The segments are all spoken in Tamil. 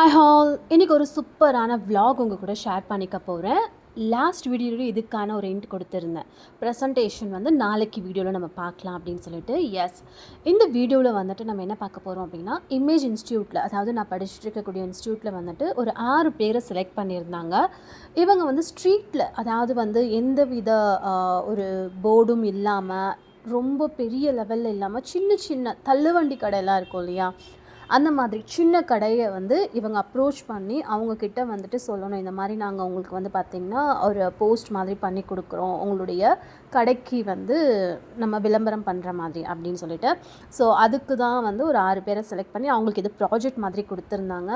ஹாய் ஹால், இன்றைக்கி ஒரு சூப்பரான விலாக் உங்கள் கூட ஷேர் பண்ணிக்க போகிறேன். லாஸ்ட் வீடியோவில் இதுக்கான ஒரு இன்ட் கொடுத்துருந்தேன். ப்ரெசன்டேஷன் வந்து நாளைக்கு வீடியோவில் நம்ம பார்க்கலாம் அப்படின்னு சொல்லிட்டு. எஸ், இந்த வீடியோவில் வந்துட்டு நம்ம என்ன பார்க்க போகிறோம் அப்படின்னா, இமேஜ் இன்ஸ்டியூட்டில், அதாவது நான் படிச்சுட்டு இருக்கக்கூடிய இன்ஸ்டியூட்டில் வந்துட்டு ஒரு 6 பேரை செலக்ட் பண்ணியிருந்தாங்க. இவங்க வந்து ஸ்ட்ரீட்டில், அதாவது வந்து எந்த வித ஒரு போர்டும் இல்லாமல், ரொம்ப பெரிய லெவலில் இல்லாமல், சின்ன சின்ன தள்ளுவண்டி கடையெல்லாம் இருக்கும் இல்லையா, அந்த மாதிரி சின்ன கடையை வந்து இவங்க அப்ரோச் பண்ணி அவங்கக்கிட்ட வந்துட்டு சொல்லணும், இந்த மாதிரி நாங்கள் உங்களுக்கு வந்து பார்த்திங்கன்னா ஒரு போஸ்ட் மாதிரி பண்ணி கொடுக்குறோம், உங்களுடைய கடைக்கு வந்து நம்ம விளம்பரம் பண்ணுற மாதிரி அப்படின்னு சொல்லிட்டு. ஸோ அதுக்கு தான் வந்து ஒரு 6 பேரை செலக்ட் பண்ணி அவங்களுக்கு இது ப்ராஜெக்ட் மாதிரி கொடுத்துருந்தாங்க.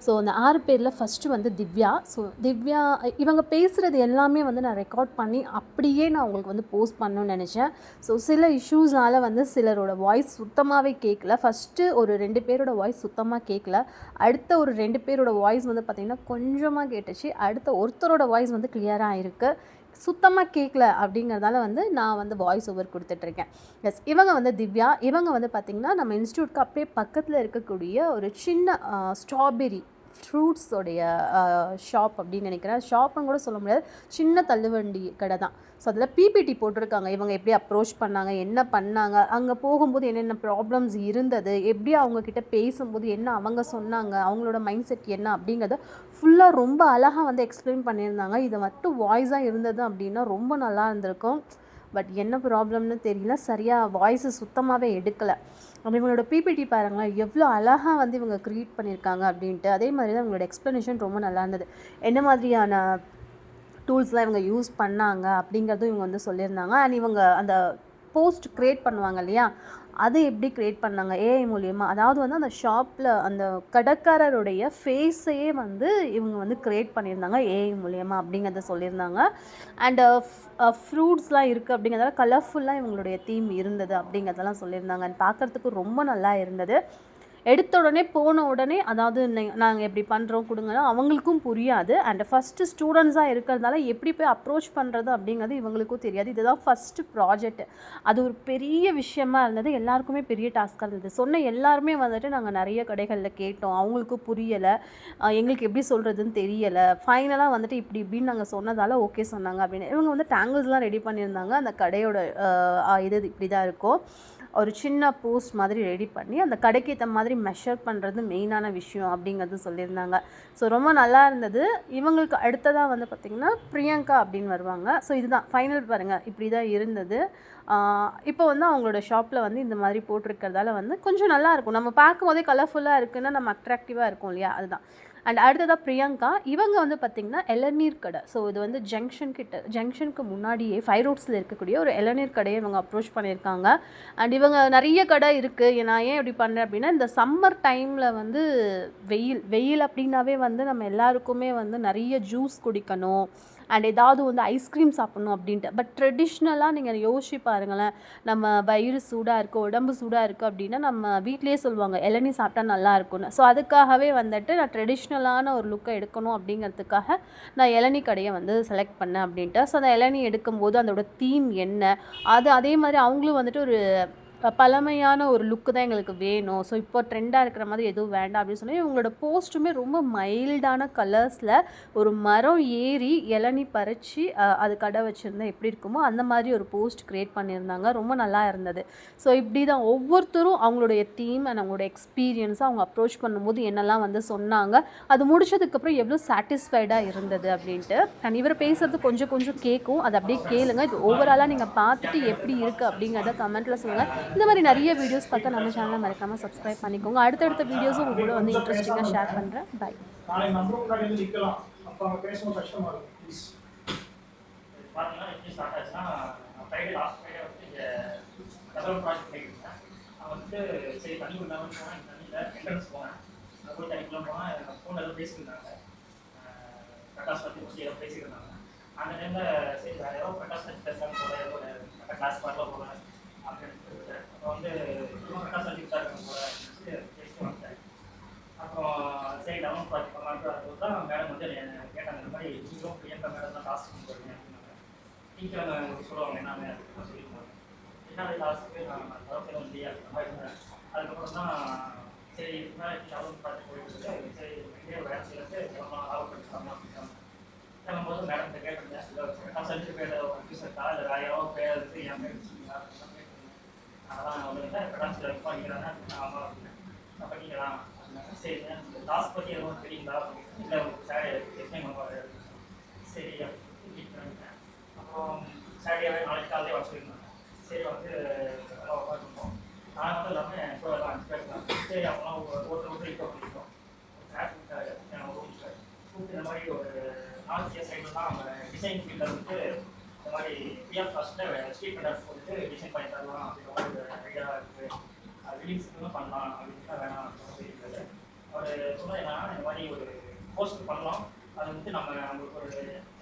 ஸோ அந்த 6 பேரில் ஃபஸ்ட்டு வந்து திவ்யா. ஸோ திவ்யா இவங்க பேசுகிறது எல்லாமே வந்து நான் ரெக்கார்ட் பண்ணி அப்படியே நான் உங்களுக்கு வந்து போஸ்ட் பண்ணணும்னு நினச்சேன். ஸோ சில இஷ்யூஸ்னால் வந்து சிலரோட வாய்ஸ் சுத்தமாகவே கேட்கல. ஃபஸ்ட்டு ஒரு 2 பேரோட வாய்ஸ் சுத்தமாக கேட்கல. அடுத்த ஒரு 2 பேரோட வாய்ஸ் வந்து பார்த்திங்கன்னா கொஞ்சமாக கேட்டுச்சு. அடுத்த ஒருத்தரோட வாய்ஸ் வந்து கிளியராக இருக்குது. சுத்தமாக கேட்கல அப்படிங்கிறதால வந்து நான் வந்து வாய்ஸ் ஓவர் கொடுத்துட்ருக்கேன். எஸ், இவங்க வந்து திவ்யா. இவங்க வந்து பார்த்திங்கன்னா நம்ம இன்ஸ்டியூட்க்கு அப்படியே பக்கத்தில் இருக்கக்கூடிய ஒரு சின்ன ஸ்ட்ராபெரி ஃப்ரூட்ஸோடைய ஷாப் அப்படின்னு நினைக்கிறேன். ஷாப்புன்னு கூட சொல்ல முடியாது, சின்ன தள்ளுவண்டி கடை தான். ஸோ அதில் பிபிடி போட்டிருக்காங்க, இவங்க எப்படி அப்ரோச் பண்ணாங்க, என்ன பண்ணாங்க, அங்கே போகும்போது என்னென்ன ப்ராப்ளம்ஸ் இருந்தது, எப்படி அவங்கக்கிட்ட பேசும்போது என்ன அவங்க சொன்னாங்க, அவங்களோட மைண்ட் செட் என்ன அப்படிங்கிறத ஃபுல்லாக ரொம்ப அழகாக வந்து எக்ஸ்பிளைன் பண்ணியிருந்தாங்க. இதை மட்டும் வாய்ஸாக இருந்தது அப்படின்னா ரொம்ப நல்லா இருந்திருக்கும். பட் என்ன ப்ராப்ளம்னு தெரியல, சரியாக வாய்ஸு சுத்தமாகவே எடுக்கலை. அப்போ இவங்களோட பிபிடி பாருங்கள் எவ்வளோ அழகாக வந்து இவங்க க்ரியேட் பண்ணியிருக்காங்க அப்படின்ட்டு. அதே மாதிரி தான் இவங்களோட எக்ஸ்ப்ளனேஷன் ரொம்ப நல்லா இருந்தது. என்ன மாதிரியான டூல்ஸ்லாம் இவங்க யூஸ் பண்ணாங்க அப்படிங்கிறதும் இவங்க வந்து சொல்லியிருந்தாங்க. அண்ட் இவங்க அந்த போஸ்ட் க்ரியேட் பண்ணுவாங்க இல்லையா, அது எப்படி க்ரியேட் பண்ணாங்க ஏஐ மூலியமாக. அதாவது வந்து அந்த ஷாப்பில் அந்த கடைக்காரருடைய ஃபேஸையே வந்து இவங்க வந்து க்ரியேட் பண்ணியிருந்தாங்க ஏஐ மூலியமாக அப்படிங்கிறத சொல்லியிருந்தாங்க. அண்டு ஃப்ரூட்ஸ்லாம் இருக்குது அப்படிங்கிறதால கலர்ஃபுல்லாக இவங்களுடைய தீம் இருந்தது அப்படிங்கிறதெல்லாம் சொல்லியிருந்தாங்க. அண்ட் பார்க்குறதுக்கு ரொம்ப நல்லா இருந்தது. எடுத்த உடனே போன உடனே, அதாவது நாங்கள் எப்படி பண்ணுறோம் கொடுங்கன்னா அவங்களுக்கும் புரியாது. அண்ட் ஃபஸ்ட்டு ஸ்டூடெண்ட்ஸாக இருக்கிறதால எப்படி போய் அப்ரோச் பண்ணுறது அப்படிங்கிறது இவங்களுக்கும் தெரியாது. இதுதான் ஃபஸ்ட்டு ப்ராஜெக்ட். அது ஒரு பெரிய விஷயமா இருந்தது, எல்லாருக்குமே பெரிய டாஸ்க்காக இருந்தது. சொன்ன எல்லாருமே வந்துட்டு நாங்கள் நிறைய கடைகளில் கேட்டோம், அவங்களுக்கும் புரியலை, எங்களுக்கு எப்படி சொல்கிறதுன்னு தெரியலை. ஃபைனலாக வந்துட்டு இப்படி இப்படின்னு நாங்கள் சொன்னதால் ஓகே சொன்னாங்க அப்படின்னு. இவங்க வந்து டேங்கிள்ஸ்லாம் ரெடி பண்ணியிருந்தாங்க. அந்த கடையோட இது இப்படி தான் இருக்கும். ஒரு சின்ன போஸ்ட் மாதிரி ரெடி பண்ணி அந்த கடைக்கு ஏற்ற மாதிரி மெஷர் பண்ணுறது மெயினான விஷயம் அப்படிங்கிறது சொல்லியிருந்தாங்க. ஸோ ரொம்ப நல்லா இருந்தது. இவங்களுக்கு அடுத்ததாக வந்து பார்த்திங்கன்னா பிரியங்கா அப்படின்னு வருவாங்க. ஸோ இதுதான் ஃபைனல் பாருங்கள், இப்படி தான் இருந்தது. இப்போ வந்து அவங்களோட ஷாப்பில் வந்து இந்த மாதிரி போட்டிருக்கிறதால வந்து கொஞ்சம் நல்லாயிருக்கும். நம்ம பார்க்கும்போதே கலர்ஃபுல்லாக இருக்குன்னா நம்ம அட்ராக்டிவாக இருக்கும் இல்லையா, அதுதான். அண்ட் அடுத்ததாக பிரியங்கா. இவங்க வந்து பார்த்திங்கன்னா இளநீர் கடை. ஸோ இது வந்து ஜங்ஷனுக்கு முன்னாடியே 5 ரோட்ஸில் இருக்கக்கூடிய ஒரு இளநீர் கடையை இவங்க அப்ரோச் பண்ணியிருக்காங்க. அண்ட் இவங்க நிறைய கடை இருக்குது. நான் ஏன் இப்படி பண்ணுறேன் அப்படின்னா, இந்த சம்மர் டைமில் வந்து வெயில் அப்படின்னாவே வந்து நம்ம எல்லாருக்குமே வந்து நிறைய ஜூஸ் குடிக்கணும் அண்ட் ஏதாவது வந்து ஐஸ்கிரீம் சாப்பிட்ணும் அப்படின்ட்டு. பட் ட்ரெடிஷ்னலாக நீங்கள் யோசிச்சு பாருங்களேன், நம்ம வயிறு சூடாக இருக்குது, உடம்பு சூடாக இருக்குது அப்படின்னா நம்ம வீட்டிலே சொல்லுவாங்க இளநீ சாப்பிட்டா நல்லா இருக்கும்னு. ஸோ அதுக்காகவே வந்துட்டு நான் ட்ரெடிஷ்னலான ஒரு லுக்கை எடுக்கணும் அப்படிங்கிறதுக்காக நான் இளநீ கடையை வந்து செலக்ட் பண்ணேன் அப்படின்ட்டு. ஸோ அந்த இளநீ எடுக்கும்போது அதோட தீம் என்ன, அது அதே மாதிரி அவங்களும் வந்துட்டு ஒரு பழமையான ஒரு லுக்கு தான் எங்களுக்கு வேணும், ஸோ இப்போ ட்ரெண்டாக இருக்கிற மாதிரி எதுவும் வேண்டாம் அப்படின்னு சொல்லி இவங்களோட போஸ்ட்டுமே ரொம்ப மைல்டான கலர்ஸில் ஒரு மரம் ஏறி இளநீ பறித்து அது கடை வச்சுருந்தா எப்படி இருக்குமோ அந்த மாதிரி ஒரு போஸ்ட் க்ரியேட் பண்ணியிருந்தாங்க. ரொம்ப நல்லா இருந்தது. ஸோ இப்படி தான் ஒவ்வொருத்தரும் அவங்களுடைய தீம் அண்ட் அவங்களோட எக்ஸ்பீரியன்ஸை அவங்க அப்ரோச் பண்ணும்போது என்னெல்லாம் வந்து சொன்னாங்க, அது முடிச்சதுக்கப்புறம் எவ்வளோ சாட்டிஸ்ஃபைடாக இருந்தது அப்படின்ட்டு. அண்ட் இவர் பேசுகிறது கொஞ்சம் கொஞ்சம் கேட்கும், அது அப்படியே கேளுங்க. இது ஓவராலாக நீங்கள் பார்த்துட்டு எப்படி இருக்குது அப்படிங்கிறத கமெண்ட்டில் சொல்லுங்கள். இந்த மாதிரி நிறைய வீடியோஸ் பார்த்தா நம்ம சேனலை மறக்காமல் சப்ஸ்கிரைப் பண்ணிக்கோங்க. அடுத்தடுத்த வீடியோஸும் உங்க கூட வந்து இன்ட்ரெஸ்டிங்காக ஷேர் பண்ணுறேன். பை. அந்த டைமில் சரி வேறு ஏதோ பிரகாஷ் பேசுகிறாங்க போல, ஏதோ கிளாஸ் பாட்டில் போகிறேன் அப்படின்னு சொல்லிட்டு அப்புறம் வந்து இன்னும் பிரகாஷ் அடிக்கிட்டா இருக்கும் போல பேசிட்டு வந்துட்டேன். அப்புறம் சரி 11th ப்ராஜெக்ட் பண்ணலான்ட்டு அதுக்கு தான் மேடம் வந்து கேட்டாங்க, இந்த மாதிரி நீங்களும் பிரியங்கா மேடம் தான் டாஸ்க் பண்ண போகிறீங்க அப்படின்னாங்க. டீச்சர் சொல்லுவாங்க என்ன அப்படின்னு சொல்லியிருந்தாங்க. என்ன டாஸ்க்கு நான் அளவுக்கு எதுவும் இல்லையா அந்த மாதிரி இருந்தேன். அதுக்கப்புறம் தான் சரி இதுக்கு மேலே 11th ப்ராஜெக்ட் போயிட்டு சரி சர்டிஃபிகேட் ஆஃபீஸ் இருக்கா இல்லை வேறு யாராவது பேர் இருக்குது என் பேர் வச்சுருக்கீங்களா அப்படின்னு கேட்டேன். அதெல்லாம் வந்து கடாசில் பண்ணிக்கிறாங்க அப்படின்னு ஆமாம் அப்படின்னு அப்போ பண்ணிக்கலாம் அப்படின்னாங்க. சரிங்க இந்த டாஸ்க் பற்றி எதுவும் தெரியுங்களா அப்படின்னு இல்லை உங்களுக்கு சார் எக்ஸ்பிளைன் பண்ணுவார் அப்படின்னு. சரி அப்படின்னு மீட் பண்ணிட்டேன். அப்புறம் சாட்டர்டே நாளைக்கு காலையிலே வர சொல்லியிருந்தாங்க. சரி வந்து நல்லா உட்காந்துருக்கோம். நான் மட்டும் இல்லாமல் என் கூட எல்லாம் 5 பேர் இருந்தாங்க. சரி அப்போலாம் ஒருத்தர் இப்போ பண்ணிட்டோம். சார் கூப்பிட்டாரு என் ரூமுக்கு கூப்பிட்டு இந்த மாதிரி ஒரு நார்த் இந்தியா சைடில் தான் அவங்க டிசைன் ஃபீல்டில் வந்து இந்த மாதிரி பிஆர் காஸ்ட்டில் ஸ்ட்ரீட் கண்டர்ஸ் போட்டு டிசைன் பண்ணி தரலாம் அப்படின்ற மாதிரி ஒரு ஐடியா இருக்குது. ரிலீஸ்க்கும் பண்ணலாம் அப்படின்னு தான் வேணாம் அப்படின்னு சொல்லியிருக்காரு. அவர் சொன்னால் என்னன்னா இந்த மாதிரி ஒரு போஸ்ட் பண்ணலாம். அது வந்து நம்ம அவங்களுக்கு ஒரு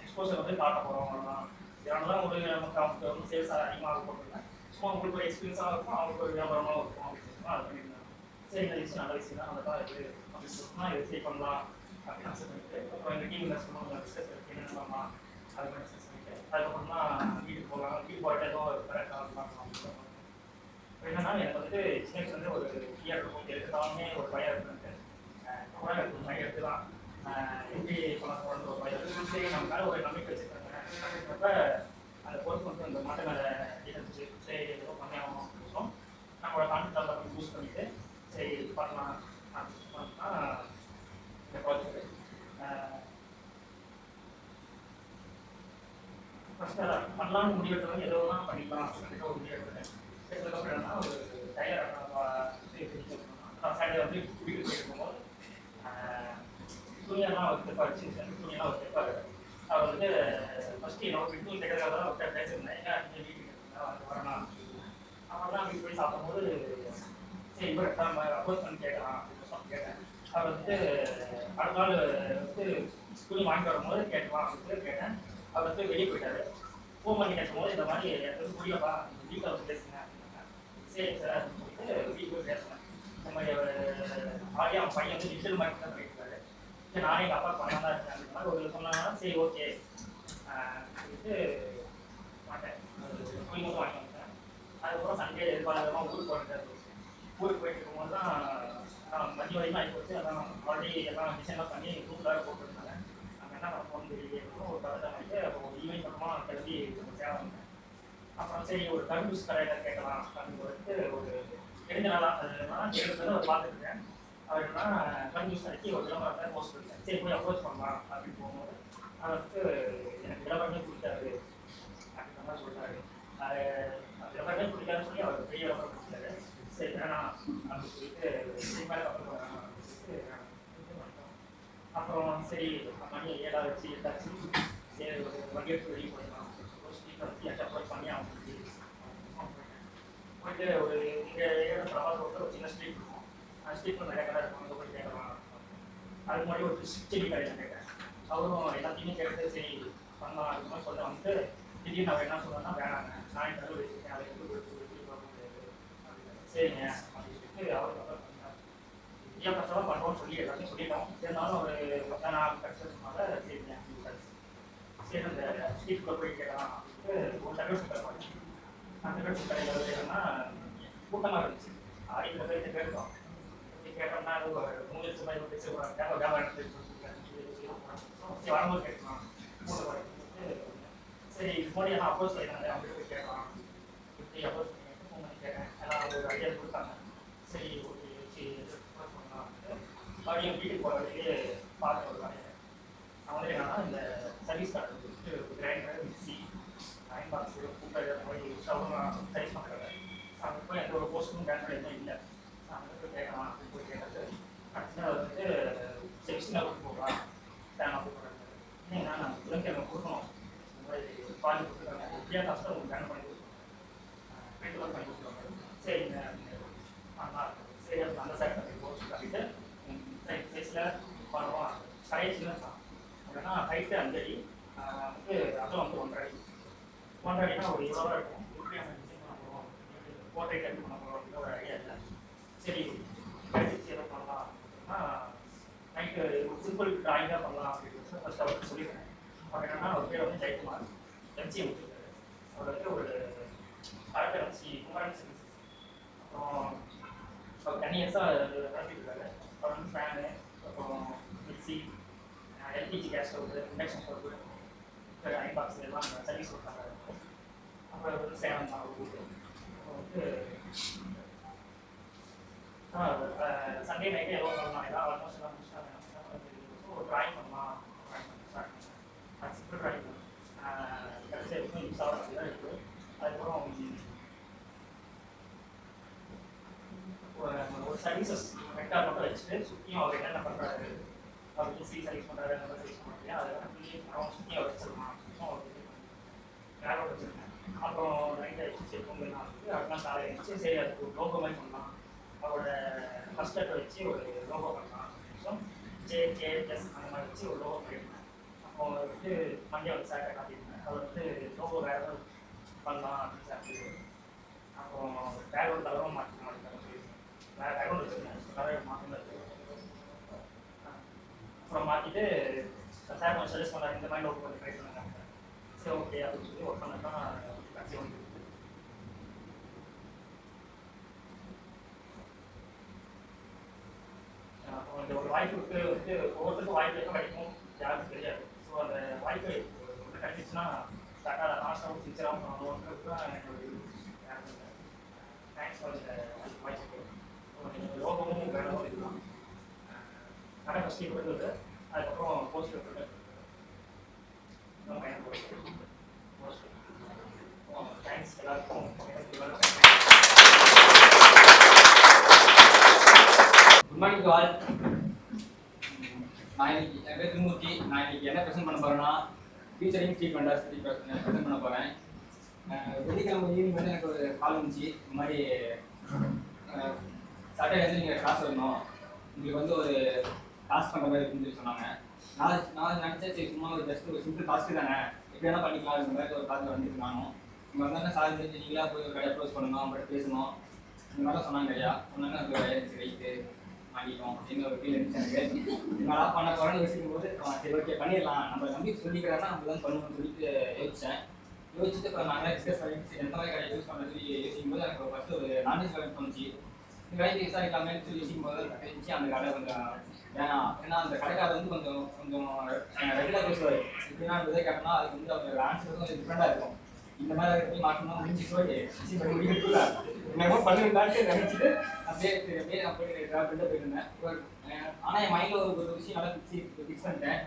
எக்ஸ்போசர் வந்து காட்ட போகிறோம் அவ்வளோதான். இதனால தான் ஒரு நமக்கு அவங்க வந்து சேல்ஸ் அதிகமாக போட்டுருங்க. சும்மா உங்களுக்கு ஒரு எக்ஸ்பீரியன்ஸாக இருக்கும், அவங்களுக்கு ஒரு வியாபாரமாக இருக்கும் அப்படின்னு சொல்லி அது பண்ணியிருந்தாங்க. சரி இந்த விஷயம் நல்ல விஷயம் தான், அதை தான் இருக்குது அப்படின்னு சொன்னால் இதை சரி பண்ணலாம் அப்படின்னு அக்செப்ட் பண்ணிட்டு அப்புறம் எங்கள் டீமில் சொன்னாங்க டிஸ்கஸ் என்னென்ன பண்ணலாம் அது மாதிரி டிஸ்கஸ் பண்ணிட்டு அதுக்கப்புறம் தான் வீட்டுக்கு போகலாம். வீட்டுக்கு போகிட்ட ஏதோ கரெக்டாக பார்க்கலாம். என்னன்னா எனக்கு வந்துட்டு சின்ன வந்து ஒரு ஃப்ரீயாக இருக்கும் எடுத்துக்காமே ஒரு பயம் இருக்குன்ட்டு ரொம்ப எனக்கு பயம் எடுத்து தான் எப்படி பண்ண போகிற ஒரு பயம் இருக்கு. சரி நம்ம மேலே ஒரு நம்பிக்கை வச்சுருக்காங்க அப்படின்றப்ப அந்த பொறுப்பு வந்து அந்த மாட்ட மேலே இருந்துச்சு. சரி ஏதோ பண்ணி ஆகணும் அப்படின்னு நம்மளோட கான்ஃபிடன்ஸ் அப்படி யூஸ் பண்ணிட்டு சரி பண்ணலாம் அப்படின்னு பண்ணா இந்த ப்ராஜெக்ட் ஃபஸ்ட்டு பண்ணலாம்னு முடிவு எடுத்தவங்க ஏதோ தான் பண்ணிக்கலாம் அப்படின்ற ஒரு முடிவு எடுத்தேன். எடுத்ததுக்கப்புறம் என்னன்னா ஒரு டைலர் சாட்டர்டே வந்து வீட்டுக்கு போயிட்டு இருக்கும்போது துணியெல்லாம் அவர் தைப்பார், சின்ன சின்ன துணியெல்லாம் அவர் தைப்பார். அவர் வந்து ஃபஸ்ட்டு என்னோட வீட்டு தைக்கிறதுக்காக தான் அவர்கிட்ட பேசியிருந்தேன். ஏன்னா நீங்கள் வீட்டுக்கு வரணும் அவன் தான் வீட்டு போய் சாப்பிடும்போது சரி இவர் நம்ம அப்ரோச் பண்ணி கேட்கலாம் அப்படின்னு சொல்லி கேட்டேன். அவர் வந்து அடுத்த நாள் வந்து துணி வாங்கிட்டு வரும்போது கேட்கலாம் அப்படின்னு கேட்டேன். அவர் வந்து வெளியே போயிட்டாரு. ஃபோன் பண்ணி கேட்கும்போது இந்த மாதிரி எனக்கு வந்து புரியப்பா வீட்டில் வந்து பேசுங்க அப்படின்னாங்க. சரி சார் அப்படின்னு சொல்லிட்டு வீட்டுக்கு போய் பேசுனேன். இந்த மாதிரி ஆடி அவன் பையன் வந்து டிஜிட்டல் மார்க்கெட் தான் பண்ணியிருக்காரு. சரி நானே எங்கள் அப்பா பண்ணலாம் தான் இருக்கேன் அப்படின்ற மாதிரி ஒரு சொன்னாங்கன்னா சரி ஓகே சொல்லிட்டு மாட்டேன் துணி மட்டும் வாங்கி வந்துட்டேன். அதுக்கப்புறம் சண்டே எதிர்பார்க்காம ஊருக்கு போயிட்டாரு. ஊருக்கு போயிட்டு இருக்கும்போது தான் மதிய வரைக்கும் ஆகி போச்சு. அதான் ஆல்ரெடி எல்லாம் டிசைன்லாம் பண்ணி ரூம்லாம் போட்டுருந்தாங்க. நம்ம என்ன பண்ண போகணும் தெரியல ஒரு 10 மணிக்கு அப்போ ஒரு ஈவினிங் பக்கமாக கிளம்பி சேவை வந்தேன். அப்புறம் சரி ஒரு கன்ஃபியூஸ் கடையில் கேட்கலாம் அப்படின்னு சொல்லிட்டு ஒரு தெரிஞ்ச நாளாக நான் தெரிஞ்சதை அவர் பார்த்துருக்கேன். அவர் என்னன்னா கன்ஃபியூஸ் கடைக்கு ஒரு விளம்பரத்தை போஸ்ட் பண்ணிட்டேன். சரி போய் அப்ரோச் பண்ணலாம் அப்படின்னு போகும்போது அவர் வந்து எனக்கு விளம்பரமே பிடிக்காது அப்படின்ற மாதிரி சொல்லிட்டாரு. விளம்பரமே பிடிக்காதுன்னு சொல்லி அவர் பெரிய விளம்பரம் பிடிச்சாரு. சரி வேணாம் அப்படின்னு சொல்லிட்டு மேலே கப்பல் வேணாம் அப்படின்னு சொல்லிட்டு அப்புறம் சரி மணி 7 வச்சு 8 சரி ஒரு வண்டி எடுத்து வெளியே போயிடலாம் ஒரு ஸ்பீக்கர் வச்சு என்கிட்ட அப்ரோச் பண்ணி அவங்க போயிட்டு ஒரு இங்கே பிரபாஸ் ரோட்டில் ஒரு சின்ன ஸ்ட்ரீட் இருக்கும். அந்த ஸ்ட்ரீட்டில் நிறைய கடை இருக்கும். அங்கே போய் கேட்கலாம். அதுக்கு முன்னாடி ஒரு செடி கடையில் கேட்டேன். அவரும் எல்லாத்தையுமே கேட்டு சரி பண்ணலாம் அதுக்கு மாதிரி சொல்ல வந்துட்டு திடீர்னு அவர் என்ன சொன்னார்னா வேணாங்க நான் கடை வச்சுருக்கேன் அதை எப்படி போக முடியாது சரிங்க அப்படின்னு சொல்லிட்டு அவருக்கு அப்புறம் பண்ணார். ஏன் கஷ்டமாக பண்ணுறோம்னு சொல்லி எல்லாத்தையும் சொல்லிட்டோம். இருந்தாலும் ஒரு 10 நாள் கஷ்டத்தினால சரிங்க சரி அந்த ஸ்ட்ரீட்குள்ளே போய் கேட்கலாம் அப்படின்ட்டு ஒரு தகவல் சுத்தர பண்ணி அந்த தகவல் கடையில் வந்து என்னன்னா கூட்டமாக இருந்துச்சு. 50 பேர்கிட்ட கேட்டோம். இப்படி கேட்டோம்னா அது ஒரு 3 லட்சம் ரூபாய் பேச வியாபாரம் சரி வரும்போது கேட்கலாம் சரி இது மாதிரி எல்லாம் அப்போஸ் பண்ணியிருந்தாங்க அவங்க போய் கேட்கலாம் இப்படி அப்போஸ் பண்ணிட்டு ஃபோன் பண்ணி கேட்டேன். எல்லாம் ஒரு ஐடியா கொடுத்தாங்க. சரி ஓகே வச்சு அப்போஸ் பண்ணலாம் மறுபடியும் வீட்டுக்கு போகிற வழியே பார்த்து ஒரு வேலையை நான் வந்து என்னன்னா இந்த சர்வீஸ் கார்டு வந்துட்டு grinder mixie iron box cooker அந்த மாதிரி ஸ்டவ்லாம் சர்வீஸ் பண்ணுறாங்க. அங்கே போய் எந்த ஒரு போஸ்ட்டும் பேங்க் எதுவும் இல்லை. அங்கே போய் கேட்கலாம் அப்படின்னு போய் கேட்டது கடைசியாக வந்துட்டு செக்ஷனாக கொடுத்து போகலாம் ஃபேனாக போடுறாங்க. ஏன்னா நான் புதன்கிழமை கொடுக்கணும் இந்த மாதிரி பாதி கொடுத்துருக்காங்க எப்படியா கஷ்டம் உங்களுக்கு பேன் பண்ணி கொடுக்கணும் பெயிண்ட் பண்ணி கொடுத்துருவாங்க. சரிங்க பண்ணலாம் சரி அந்த சைட் பண்ணி போஸ்ட் பண்ணிட்டு சைஸில் பண்ணுவோம். சைஸ் சின்னதான் அப்படின்னா ஹைட்டு 5 அடி வந்து அகலம் வந்து 1.5 அடி. 1.5 அடினா ஒரு இவ்வளோ இருக்கும். எப்படி நம்ம டிசைன் பண்ண போகிறோம் போர்ட்ரேட் எப்படி பண்ண போகிறோம் அப்படின்னு ஒரு ஐடியா இல்லை. சரி கழிச்சு எதை பண்ணலாம் அப்படின்னா நைட்டு ஒரு சிம்பிள் ட்ராயிங்காக பண்ணலாம் அப்படின்னு ஃபஸ்ட் அவருக்கு சொல்லியிருக்கேன். அவர் என்னன்னா அவர் பேர் வந்து ஜெயக்குமார் எம்சிஏ முடிச்சிருக்காரு. அவர் வந்து ஒரு கரெக்டாக எம்சி குமாரன் சர்வீசஸ் அப்புறம் அவர் 10 இயர்ஸாக நடத்திட்டு இருக்காரு. அவர் வந்து ஃபேனு அப்புறம் mixie LPG gas stove induction stove iron box எல்லாம் சர்வீஸ் கொடுத்தாங்க. அப்புறம் வந்து சேலம் தான் ஊருக்கு வந்து சண்டே நைட்டே எவ்வளோ பண்ணலாம் ஏதாவது ஆல்மோஸ்ட் எல்லாம் முடிச்சுட்டாங்க. ஒரு ட்ராயிங் பண்ணலாம் ஸ்டார்ட் பண்ணேன். அது சிம்பிள் ட்ராயிங் கடைசி வரைக்கும் யூஸ் ஆகிற மாதிரி தான் இருக்குது. அதுக்கப்புறம் ஒரு சர்வீசஸ் வெக்டார் மட்டும் வச்சுட்டு சுற்றியும் அவர் என்னென்ன பண்ணுறாரு, அவர் ஈஸி சர்வீஸ் பண்ணுறாரு, அந்த மாதிரி சர்வீஸ் பண்ணுறாரு, அதை அவன் சுற்றியும் அவர் வச்சிருக்கான். சுற்றும் அவர் வேலை வச்சுருக்கேன். அப்புறம் நைட்டை வச்சு சரி பொங்கல்லாம் வந்து அதெல்லாம் காலையில் வச்சு சரி அதுக்கு ஒரு லோகோ மாதிரி பண்ணலாம், அவரோட ஃபர்ஸ்ட் லெட்டர் வச்சு ஒரு லோகோ பண்ணலாம். ஸோ JJS அந்த மாதிரி வச்சு ஒரு லோகோ பண்ணியிருந்தேன். அப்போ வந்து மண்டியை வந்து சாட்டை காட்டியிருந்தேன். அவர் வந்து லோகோ வேறு ஏதாவது பண்ணலாம் அப்படின்னு சாப்பிட்டு அப்புறம் பேக்ரவுண்ட் கலரும் மாற்றிக்க மாட்டேன். வேறு பேக்ரவுண்ட் வச்சுருந்தேன், கலர் மாற்றணும். அப்புறம் மாற்றிட்டு சார் கொஞ்சம் சஜஸ்ட் பண்ணார், இந்த மாதிரி லோகோ கொஞ்சம் ட்ரை பண்ணுங்க. சரி ஓகே அப்படின்னு சொல்லி ஒர்க் பண்ண தான் கட்சி வந்து அப்புறம் இந்த ஒரு வாய்ப்புக்கு வந்து ஒவ்வொருத்தருக்கும் வாய்ப்பு எப்போ கிடைக்கும் யாருக்கும் தெரியாது. ஸோ அந்த வாய்ப்பு கிடைச்சிச்சுன்னா கரெக்டாக லாஸ்ட்டாகவும் சின்சராகவும் பண்ணணுன்றது தான் என்னோட தேங்க்ஸ் ஃபார் இந்த வாய்ப்பு. நீங்கள் லோகமும் வேணும் இருக்கலாம். கடை ஃபஸ்ட்டு கொடுத்தது, அதுக்கப்புறம் போஸ்ட் கொடுத்தது தேங்க்ஸ் எல்லாருக்கும். Good morning to all. நான் இன்னைக்கு என் பேர் திருமூர்த்தி. நான் இன்னைக்கு என்ன ப்ரெசென்ட் பண்ண போகிறேன்னா ஃபீச்சரிங் ஸ்ட்ரீட் வெண்டர்ஸ் பற்றி ப்ரெசென்ட் பண்ண போகிறேன். வெள்ளிக்கிழமை ஈவினிங் வந்து எனக்கு ஒரு கால் வந்துச்சு, இந்த மாதிரி சாட்டர்டே வந்து நீங்கள் கிளாஸ் வரணும், உங்களுக்கு வந்து ஒரு டாஸ்க் பண்ணுற மாதிரி இருக்குன்னு சொல்லி சொன்னாங்க. நான் நினச்சேன் சரி சும்மா ஒரு ஜஸ்ட் ஒரு சிம்பிள் டாஸ்க்கு தானே, எப்படி வேணால் பண்ணிக்கலாம் இந்த மாதிரி ஒரு காலத்தில் வந்துட்டு நானும் இங்கே வந்தாங்க. சார் தெரிஞ்சு நீங்களாக போய் ஒரு கடை க்ளோஸ் பண்ணணும், அவங்கள்ட்ட பேசணும், இந்த மாதிரிலாம் சொன்னாங்க ஐயா. சொன்னாங்க அது ரைட்டு மாட்டிட்டோம் அப்படின்னு ஒரு ஃபீல் இருந்துச்சு எனக்கு. நல்லா பண்ண போகிறேன்னு யோசிக்கும் போது சரி ஓகே பண்ணிடலாம், நம்ம நம்பி சொல்லிக்கிறாங்கன்னா நம்ம தான் பண்ணணும்னு சொல்லிட்டு யோசிச்சுட்டு அப்புறம் நாங்கள் டிஸ்கஸ் பண்ணிட்டு எந்த மாதிரி கடை யூஸ் பண்ணுறது சொல்லி யோசிக்கும் போது எனக்கு ஃபஸ்ட்டு ஒரு நான்வெஜ் கடை தோணுச்சு. இந்த கடைக்கு விசாரிக்கலாமேன்னு சொல்லி யோசிக்கும் போது இருந்துச்சு அந்த கடை கொஞ்சம் வேணாம். ஏன்னா அந்த கடைக்காரர் வந்து கொஞ்சம் ரெகுலர் பேசுவார். எப்படின்னா விதை கேட்டோம்னா அதுக்கு வந்து அவங்க ஆன்சர் கொஞ்சம் டிஃப்ரெண்டாக இருக்கும். இந்த மாதிரி அதை போய் மாற்றணும் முடிஞ்சு போய் பண்ணி முடிக்கிறதுக்குள்ள என்னமோ பண்ணிருந்தாச்சு நினைச்சிட்டு அப்படியே நான் போய் ட்ராவல் போயிருந்தேன். ஆனால் என் மைண்டில் ஒரு விஷயம் நல்லா ஃபிக்ஸ் பண்ணிட்டேன்.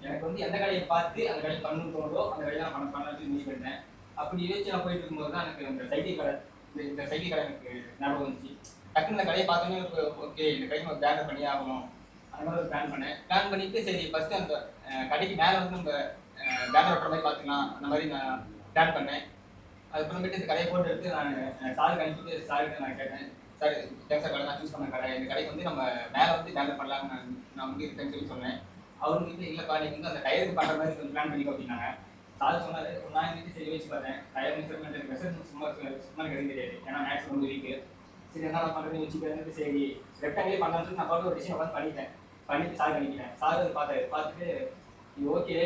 எனக்கு வந்து எந்த கடையை பார்த்து அந்த கடையை பண்ணணும்னு தோணுதோ அந்த கடையை நான் பண்ணலாம்னு சொல்லி முடிவு பண்ணிட்டேன். அப்படி யோசிச்சு நான் போயிட்டு இருக்கும்போது தான் எனக்கு இந்த சைக்கிள் கடை எனக்கு ஞாபகம் வந்துச்சு. டக்குன்னு இந்த கடையை பார்த்தோன்னே ஓகே இந்த கடைக்கு நம்ம பேனர் பண்ணி ஆகணும் அந்த மாதிரி ஒரு பிளான் பண்ணிட்டு சரி ஃபஸ்ட்டு அந்த கடைக்கு மேலே வந்து நம்ம பேனர் ஓட்டுற மாதிரி பார்த்துக்கலாம் அந்த மாதிரி நான் பிளான் பண்ணேன். அதுக்கப்புறமேட்டு இந்த கடையை போட்டு எடுத்து நான் சாருக்கு அனுப்பிட்டு சார்கிட்ட நான் கேட்டேன், சார் சார் கடை நான் சூஸ் பண்ண கடை, இந்த கடைக்கு வந்து நம்ம மேலே வந்து பேனர் பண்ணலாம்னு நான் வந்து இருக்கேன்னு சொல்லி சொன்னேன். அவருக்கு வந்து இல்லைப்பா நீங்கள் வந்து அந்த டயருக்கு பண்ணுற மாதிரி கொஞ்சம் பிளான் பண்ணிக்கோ அப்படின்னாங்க. சார் சொன்னார். நான் வந்து சரி வச்சு பார்த்தேன், டயர் மெஷர்மெண்ட் எனக்கு மெஷர்மெண்ட் சும்மா எனக்கு தெரியாது, ஏன்னா மேக்ஸ் ரொம்ப வீக்கு. சரி என்ன பண்ணுறதுன்னு வச்சுக்கிறது, சரி ரெக்டாங்கிலே பண்ணலாம்னு சொல்லி நான் பார்த்து ஒரு டிசைன் உட்காந்து பண்ணிட்டு சார் அனுப்பிட்டேன். சார் அதை பார்த்துட்டு இது ஓகே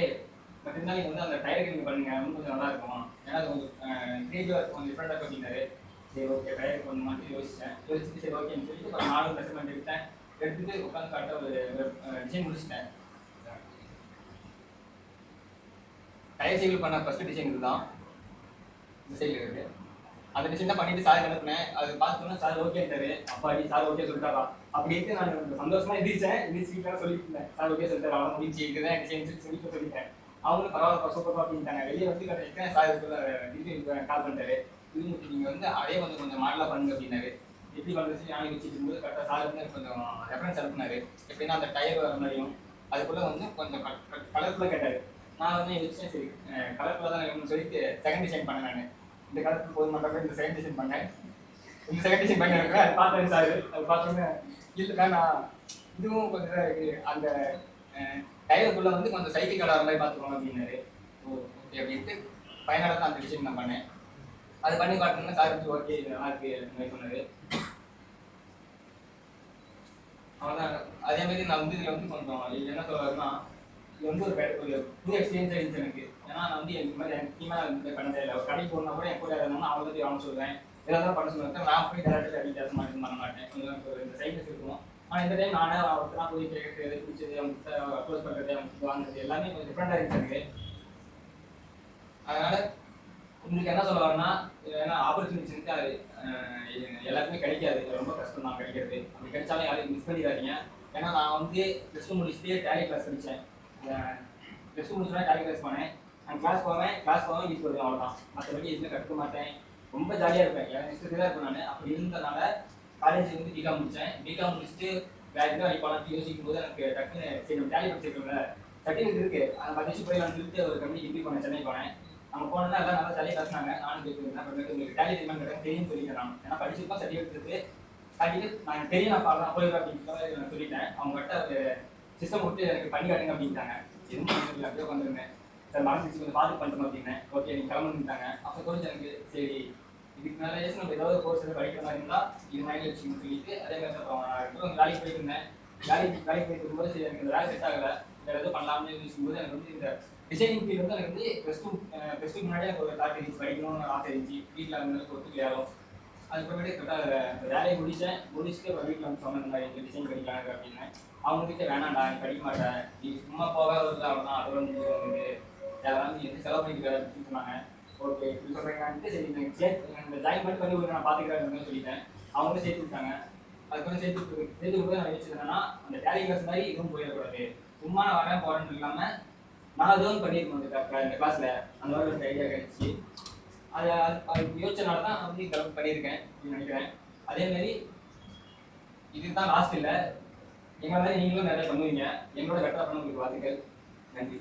பட் இருந்தாலும் நீங்கள் வந்து அந்த டயருக்கு நீங்கள் பண்ணுங்கள் இன்னும் கொஞ்சம் நல்லா இருக்கும், ஏன்னா அது கொஞ்சம் கிரியேட்டிவாக இருக்கும், கொஞ்சம் டிஃப்ரெண்டாக இருக்கும் அப்படின்னாரு. சரி ஓகே டயருக்கு கொஞ்சம் மாதிரி யோசிச்சுட்டு சரி ஓகேன்னு சொல்லிட்டு ஒரு 4 மெஷர்மெண்ட் எடுத்துட்டு உட்காந்து கரெக்டாக ஒரு டிசைன் முடிச்சிட்டேன். டயர் சைக்கிள் பண்ண ஃபஸ்ட்டு டிசைன் இதுதான், இந்த சைக்கிள் இருக்குது. அந்த டிசைன் தான் பண்ணிட்டு சார் அனுப்புனேன். அது பார்த்தோன்னா சார் ஓகேன்ட்டாரு. அப்பாடி சார் ஓகே சொல்லிட்டாரா அப்படின்ட்டு நான் சந்தோஷமா எதிர்த்தேன். சொல்லிட்டு இருந்தேன் சார் ஓகே சொல்லிட்டாரு, அவன் முடிச்சு இதுதான் டிசைன் சொல்லிட்டேன். அவங்களும் பரவாயில்ல சூப்பராக அப்படின்ட்டாங்க. வெளியே வந்து கிடைச்சிட்டேன். சார் இதுக்குள்ள கால் பண்ணிட்டாரு, இது நீங்கள் வந்து அதே கொஞ்சம் மாடலாக பண்ணுங்க அப்படின்னாரு. எப்படி பண்ணுறது ஞாபகம் வச்சுட்டு இருக்கும்போது கரெக்டாக சார் வந்து கொஞ்சம் ரெஃபரன்ஸ் அனுப்புனாரு. எப்படின்னா அந்த டயர் வர மாதிரியும் அதுக்குள்ளே வந்து கொஞ்சம் கலர்ஃபுல்லாக கேட்டார். நான் வந்து யோசிச்சேன் சரி கலர்ஃபுல்லாக தான் வேணும்னு சொல்லிட்டு செகண்ட் டிசைன் பண்ணேன். நான் இந்த கலருக்கு போது மாட்டாங்க இந்த செகண்ட் டிசைன் பண்ணேன். இந்த செகண்ட் டிசைன் பண்ணி அது பார்த்தாரு சார். அது பார்த்தோன்னே இல்லைக்கா நான் இதுவும் கொஞ்சம் இதாக இருக்குது, அந்த டயருக்குள்ளே வந்து கொஞ்சம் சைக்கிள் கடை வர மாதிரி பார்த்துக்கோங்க அப்படின்னாரு. ஓகே அப்படின்ட்டு ஃபைனலாக தான் அந்த டிசைன் நான் பண்ணேன். அது பண்ணி பார்த்தோம்னா சார் வந்து ஓகே நல்லா இருக்குது அந்த மாதிரி சொன்னார். அவ்வளோதான். அதேமாதிரி நான் வந்து இதில் வந்து கொஞ்சம் என்ன சொல்கிறதுனா இது வந்து ஒரு புது எக்ஸ்பீரியன்ஸாக இருந்துச்சு எனக்கு. ஏன்னா நான் வந்து இந்த மாதிரி எனக்கு டீமாக இந்த பண்ணதே இல்லை. ஒரு கடைக்கு போனால் கூட என் கூட இருந்தாலும் அவங்கள பற்றி அவனு சொல்லுவேன், எதாவது பண்ண சொல்லுவேன். நான் போய் டேரக்டாக அப்படி பேச மாட்டேன் பண்ண மாட்டேன். கொஞ்சம் ஒரு இந்த சைட்னஸ் இருக்கும். ஆனால் இந்த டைம் நானே ஒருத்தராக போய் கேட்குறது பிடிச்சது அவங்க அப்ரோச் பண்ணுறது அவங்க வாங்குறது எல்லாமே கொஞ்சம் டிஃப்ரெண்டாக இருந்துச்சு எனக்கு. அதனால உங்களுக்கு என்ன சொல்ல வரேன்னா, ஏன்னா ஆப்பர்ச்சுனிட்டிஸ் வந்து அது எல்லாருக்குமே கிடைக்காது. ரொம்ப கஷ்டம் தான் கிடைக்கிறது. அப்படி கிடைச்சாலும் யாரையும் மிஸ் பண்ணிடாதீங்க. ஏன்னா நான் வந்து ப்ளஸ் டூ முடிச்சுட்டு டேலி கிளாஸ் படித்தேன். ப்ளஸ் டூ முடிச்சோன்னா டேலி கிளாஸ் போனேன். நான் கிளாஸ் போவேன் வீட்டுக்கு வருவேன், அவ்வளோதான். மற்றபடி எதுவுமே கற்றுக்க மாட்டேன். ரொம்ப ஜாலியாக இருப்பேன். என் இஷ்டத்துக்கு தான் இருப்பேன் நான். அப்படி இருந்ததுனால காலேஜ் வந்து பிகாம் முடித்தேன். பிகாம் முடிச்சுட்டு வேறு எதுவும் வேலைக்கு போகலான்னு யோசிக்கும் போது எனக்கு டக்குன்னு சரி நம்ம டேலி படிச்சிருக்கோம்ல, சர்டிஃபிகேட் இருக்குது, அந்த 10 வருஷம் போய் நான் சொல்லிட்டு ஒரு கம்பெனி இன்டர்வியூ பண்ணேன், சென்னை போனேன். அங்கே போனோன்னா எல்லாம் நல்லா ஜாலியாக பேசினாங்க. நானும் கேட்குறேன் என்ன பண்ணுறது, உங்களுக்கு டேலி தெரியுமான்னு தெரியும் சொல்லிட்டேன். நான் ஏன்னா படிச்சிருக்கோம், சர்டிஃபிகேட் இருக்குது, சர்டிஃபிகேட் நான் தெரியும், நான் பார்க்கலாம் போயிடுவேன் அப்படின்னு நான் சொல்லிட்டேன். அவங்ககிட்ட ஒரு சிஸ்டம் கொடுத்து எனக்கு பண்ணி காட்டுங்க அப்படின்ட்டாங்க. எதுவும் பண்ணி அப்படியே உட்காந்துருந்தேன். சார் மனசு கொஞ்சம் பார்த்து பண்ணுறோம் அப்படின்னேன். ஓகே நீங்கள் கிளம்புட்டாங்க. அப்போ தோணுச்சு எனக்கு, சரி இதுக்கு மேலே நம்ம ஏதாவது கோர்ஸ் எதாவது படிக்கிற மாதிரி இருந்தால் இது மைண்டில் வச்சுக்கணும்னு சொல்லிட்டு அதே மாதிரி அப்புறம் நான் வேலைக்கு போயிட்டு இருந்தேன். வேலைக்கு போயிட்டு இருக்கும்போது சரி எனக்கு இந்த வேலை செட் ஆகலை, வேறு எதுவும் பண்ணலாம்னு யோசிக்கும்போது எனக்கு வந்து இந்த டிசைனிங் ஃபீல்டு வந்து எனக்கு வந்து ப்ளஸ் டூ முன்னாடியே எனக்கு ஒரு தாட் இருந்துச்சு, படிக்கணும்னு ஆசை இருந்துச்சு. வீட்டில் வந்து ஒத்துக்கலையாலும் அதுக்கப்புறமேட்டு கரெக்டாக வேலையை முடிச்சுட்டு அப்புறம் வீட்டில் வந்து சொன்ன இந்த மாதிரி இந்த டிசைன் படிக்கலாங்க அப்படின்னு. அவங்ககிட்ட வேணாண்டா நீ படிக்க மாட்டேன், நீ சும்மா போக வருது அவ்வளோதான், அதோட வந்து யாராவது நீ எது செலவு பண்ணிக்கிறாரு அப்படின்னு சொன்னாங்க. ஓகே இப்படி சொல்கிறீங்கன்ட்டு சரி இந்த ஜாயின் பண்ணி ஒரு நான் பார்த்துக்கிறேன் சொல்லிட்டேன். அவங்களும் சேர்த்து விட்டாங்க. அதுக்கப்புறம் சேர்த்து விட்டு நான் வச்சுருந்தேன்னா அந்த டேலி கிளாஸ் மாதிரி இதுவும் போயிடக்கூடாது, சும்மா நான் வரேன் போகிறேன்னு இல்லாமல் நான் அதுவும் பண்ணியிருக்கணும் இந்த கிளாஸில். அந்த மாதிரி ஒரு ஐடியா கிடைச்சி அதை யோசிச்சனால தான் நான் வந்து கிளம்பி பண்ணியிருக்கேன் அப்படின்னு நினைக்கிறேன். அதேமாரி இதுதான் லாஸ்ட் இல்லை, எங்களை மாதிரி நீங்களும் நிறைய பண்ணுவீங்க. எங்களோட பெட்டராக பண்ண உங்களுக்கு வாழ்த்துக்கள். நன்றி.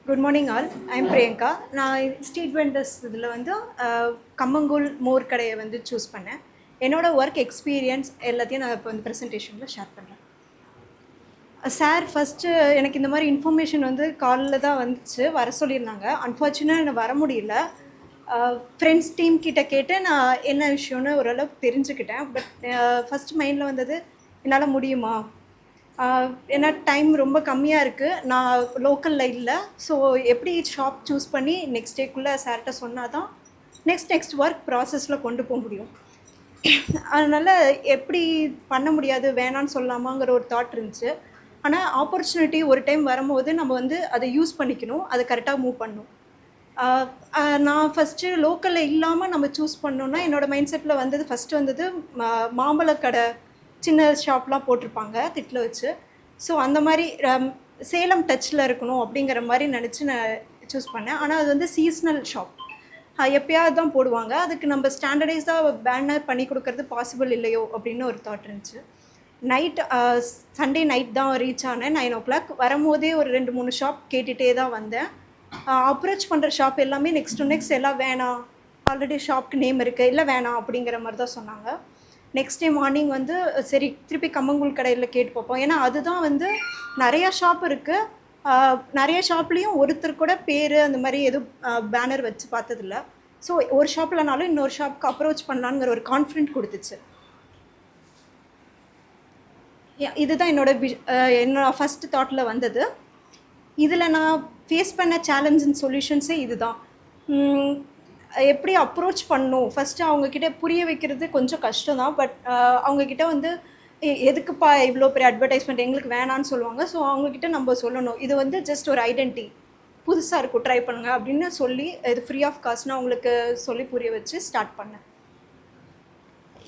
Good morning all, I'm Priyanka. நான் ஸ்ட்ரீட் வெண்டர்ஸ் இதில் வந்து கம்மங்கூழ் மோர் கடையை வந்து சூஸ் பண்ணேன். என்னோடய ஒர்க் எக்ஸ்பீரியன்ஸ் எல்லாத்தையும் நான் இப்போ வந்து ப்ரெசன்டேஷனில் ஷேர் பண்ணுறேன். சார் ஃபஸ்ட்டு எனக்கு இந்த மாதிரி இன்ஃபர்மேஷன் வந்து காலில் தான் வந்துச்சு, வர சொல்லியிருந்தாங்க. அன்ஃபார்ச்சுனேட் எனக்கு வர முடியல. ஃப்ரெண்ட்ஸ் டீம் கிட்ட கேட்டு நான் என்ன விஷயம்னு ஓரளவுக்கு தெரிஞ்சுக்கிட்டேன். பட் ஃபஸ்ட்டு மைண்டில் வந்தது என்னால் முடியுமா, ஏன்னா டைம் ரொம்ப கம்மியாக இருக்குது, நான் லோக்கலில் இல்லை. ஸோ எப்படி ஷாப் சூஸ் பண்ணி நெக்ஸ்ட் டேக்குள்ளே சார்கிட்ட சொன்னால் தான் நெக்ஸ்ட் ஒர்க் ப்ராசஸில் கொண்டு போக முடியும். அதனால் எப்படி பண்ண முடியாது, வேணான்னு சொல்லாமாங்கிற ஒரு தாட் இருந்துச்சு. ஆனால் ஆப்பர்ச்சுனிட்டி ஒரு டைம் வரும்போது நம்ம வந்து அதை யூஸ் பண்ணிக்கணும், அதை கரெக்டாக மூவ் பண்ணணும். நான் ஃபஸ்ட்டு லோக்கலில் இல்லாமல் நம்ம சூஸ் பண்ணோன்னா என்னோடய மைண்ட் செட்டில் வந்தது ஃபஸ்ட்டு வந்தது மாம்பழக்கடை, சின்ன ஷாப்லாம் போட்டிருப்பாங்க திட்டில் வச்சு. ஸோ அந்த மாதிரி சேலம் டச்சில் இருக்கணும் அப்படிங்கிற மாதிரி நினச்சி நான் சூஸ் பண்ணேன். ஆனால் அது வந்து சீஸ்னல் ஷாப், எப்போயாவது தான் போடுவாங்க. அதுக்கு நம்ம ஸ்டாண்டர்டைஸாக பேனர் பண்ணி கொடுக்கறது பாசிபிள் இல்லையோ அப்படின்னு ஒரு தாட் இருந்துச்சு. நைட் சண்டே நைட் தான் ரீச் ஆனேன். 9 o'clock வரும்போதே ஒரு 2-3 ஷாப் கேட்டுகிட்டே தான் வந்தேன். அப்ரோச் பண்ணுற ஷாப் எல்லாமே நெக்ஸ்ட் எல்லாம் வேணாம், ஆல்ரெடி ஷாப்க்கு நேம் இருக்குது, இல்லை வேணாம் அப்படிங்கிற மாதிரி தான் சொன்னாங்க. நெக்ஸ்ட் டே மார்னிங் வந்து சரி திருப்பி கம்மங்கூழ் கடையில் கேட்டு பார்ப்போம். ஏன்னா அதுதான் வந்து நிறையா ஷாப் இருக்குது, நிறைய ஷாப்லேயும் ஒருத்தர் கூட பேர் அந்த மாதிரி எதுவும் பேனர் வச்சு பார்த்ததில்ல. ஸோ ஒரு ஷாப்லனாலும் இன்னொரு ஷாப்புக்கு அப்ரோச் பண்ணலாங்கிற ஒரு கான்ஃபிடென்ட் கொடுத்துச்சு. இதுதான் என்னோட ஃபஸ்ட்டு தாட்டில் வந்தது. இதில் நான் ஃபேஸ் பண்ண சேலஞ்ச் அண்ட் சொல்யூஷன்ஸே இதுதான். எப்படி அப்ரோச் பண்ணணும், ஃபஸ்ட்டு அவங்கக்கிட்ட புரிய வைக்கிறது கொஞ்சம் கஷ்டம் தான். பட் அவங்கக்கிட்ட வந்து எதுக்குப்பா இவ்வளோ பெரிய அட்வர்டைஸ்மெண்ட் எங்களுக்கு வேணான்னு சொல்லுவாங்க. ஸோ அவங்கக்கிட்ட நம்ம சொல்லணும், இது வந்து ஜஸ்ட் ஒரு ஐடென்டிட்டி, புதுசாக இருக்கும், ட்ரை பண்ணுங்க அப்படின்னு சொல்லி இது ஃப்ரீ ஆஃப் காஸ்ட்னு அவங்களுக்கு சொல்லி புரிய வச்சு ஸ்டார்ட் பண்ணேன்.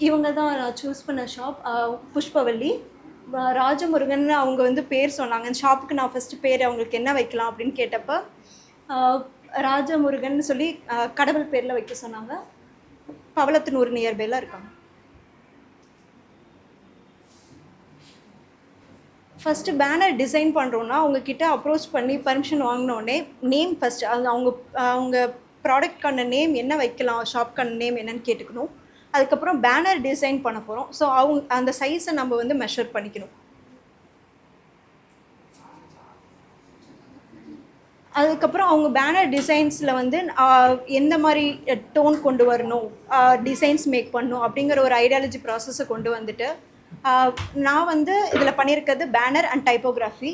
இவங்க தான் நான் சூஸ் பண்ண ஷாப், புஷ்பவல்லி. ராஜமுருகன் அவங்க வந்து பேர் சொன்னாங்க. அந்த ஷாப்புக்கு நான் ஃபஸ்ட்டு பேர் அவங்களுக்கு என்ன வைக்கலாம் அப்படின்னு கேட்டப்போ ராஜமுருகன் சொல்லி கடவுள் பேரில் வைக்க சொன்னாங்க. பவளத்தினூர் நியர்பையில் இருக்காங்க. ஃபஸ்ட்டு பேனர் டிசைன் பண்ணுறோன்னா அவங்கக்கிட்ட அப்ரோச் பண்ணி பர்மிஷன் வாங்கினோடனே நேம் ஃபஸ்ட்டு அவங்க ப்ராடக்ட்கான நேம் என்ன வைக்கலாம், ஷாப்க்கான நேம் என்னன்னு கேட்டுக்கணும். அதுக்கப்புறம் பேனர் டிசைன் பண்ண போகிறோம். ஸோ அந்த சைஸை நம்ம வந்து மெஷர் பண்ணிக்கணும். அதுக்கப்புறம் அவங்க பேனர் டிசைன்ஸில் வந்து எந்த மாதிரி டோன் கொண்டு வரணும், டிசைன்ஸ் மேக் பண்ணணும் அப்படிங்கிற ஒரு ஐடியாலஜி ப்ராசஸை கொண்டு வந்துட்டு நான் வந்து இதில் பண்ணியிருக்கிறது பேனர் அண்ட் டைப்போகிராஃபி.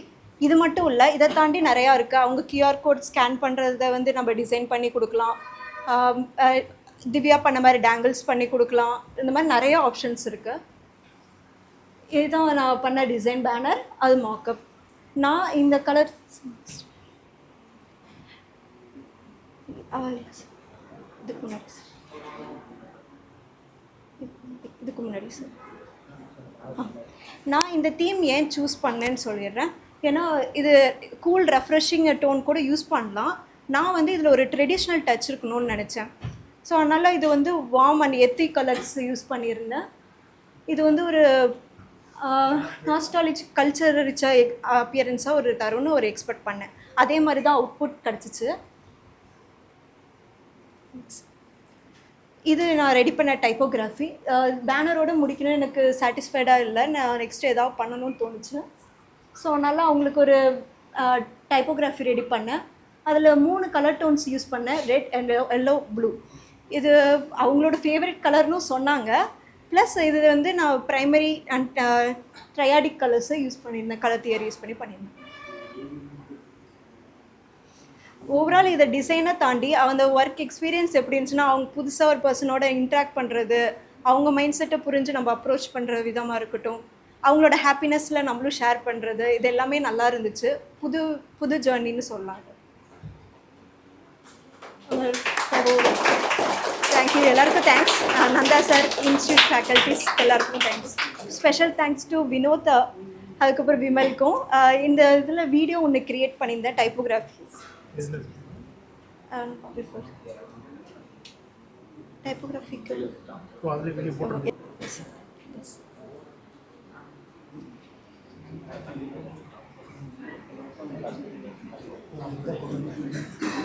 இது மட்டும் இல்லை, இதை தாண்டி நிறையா இருக்குது. அவங்க QR கோட் ஸ்கேன் பண்ணுறத வந்து நம்ம டிசைன் பண்ணி கொடுக்கலாம், திவ்யா பண்ண மாதிரி டேங்கிள்ஸ் பண்ணி கொடுக்கலாம். இந்த மாதிரி நிறைய ஆப்ஷன்ஸ் இருக்குது. இதுதான் நான் பண்ண டிசைன் பேனர், அது மார்க்கப். நான் இந்த கலர் இதுக்கு முன்னாடி சார், இதுக்கு முன்னாடி சார் நான் இந்த தீம் ஏன் சூஸ் பண்ணேன்னு சொல்லிடுறேன். ஏன்னா இது கூல் ரெஃப்ரெஷிங் டோன் கூட யூஸ் பண்ணலாம். நான் வந்து இதில் ஒரு ட்ரெடிஷ்னல் டச் இருக்கணும்னு நினச்சேன். ஸோ அதனால் இது வந்து வார்ம் அண்ட் எத்தி கலர்ஸ் யூஸ் பண்ணியிருந்தேன். இது வந்து ஒரு நாஸ்டாலஜிக் கல்ச்சர் ரிச்சாக அப்பியரன்ஸாக ஒரு தரும்னு ஒரு எக்ஸ்பெக்ட் பண்ணேன். அதே மாதிரி தான் அவுட்புட் கிடச்சிச்சு. இது நான் ரெடி பண்ண டைப்போகிராஃபி. பேனரோடு முடிக்கணும்னு எனக்கு சாட்டிஸ்ஃபைடாக இல்லை, நான் நெக்ஸ்ட் ஏதாவது பண்ணணும்னு தோணுச்சு. ஸோ அதனால் அவங்களுக்கு ஒரு டைப்போகிராஃபி ரெடி பண்ணேன். அதில் 3 கலர் டோன்ஸ் யூஸ் பண்ணேன், ரெட் அண்ட் எல்லோ ப்ளூ. இது அவங்களோட ஃபேவரட் கலர்னு சொன்னாங்க. ப்ளஸ் இது வந்து நான் ப்ரைமரி அண்ட் ட்ரையாடிக் கலர்ஸை யூஸ் பண்ணியிருந்தேன், கலர் தியரி யூஸ் பண்ணியிருந்தேன். ஓவரால் இதை டிசைனை தாண்டி அந்த ஒர்க் எக்ஸ்பீரியன்ஸ் எப்படி இருந்துச்சுன்னா, அவங்க புதுசாக ஒரு பர்சனோட இன்ட்ராக்ட் பண்ணுறது, அவங்க மைண்ட் செட்டை புரிஞ்சு நம்ம அப்ரோச் பண்ணுற விதமாக இருக்கட்டும், அவங்களோட ஹாப்பினஸில் நம்மளும் ஷேர் பண்ணுறது, இது எல்லாமே நல்லா இருந்துச்சு. புது ஜேர்னின்னு சொல்லலாம். தேங்க்யூ, எல்லாருக்கும் thanks. Nanda sir, institute faculties எல்லாருக்கும் thanks. Special thanks to Vinod, அதுக்கப்புறம் விமலுக்கும். இந்த இதில் வீடியோ ஒன்று க்ரியேட் பண்ணியிருந்தேன், டைப்போகிராஃபிஸ் டைப்போகிராஃபிக்கல்.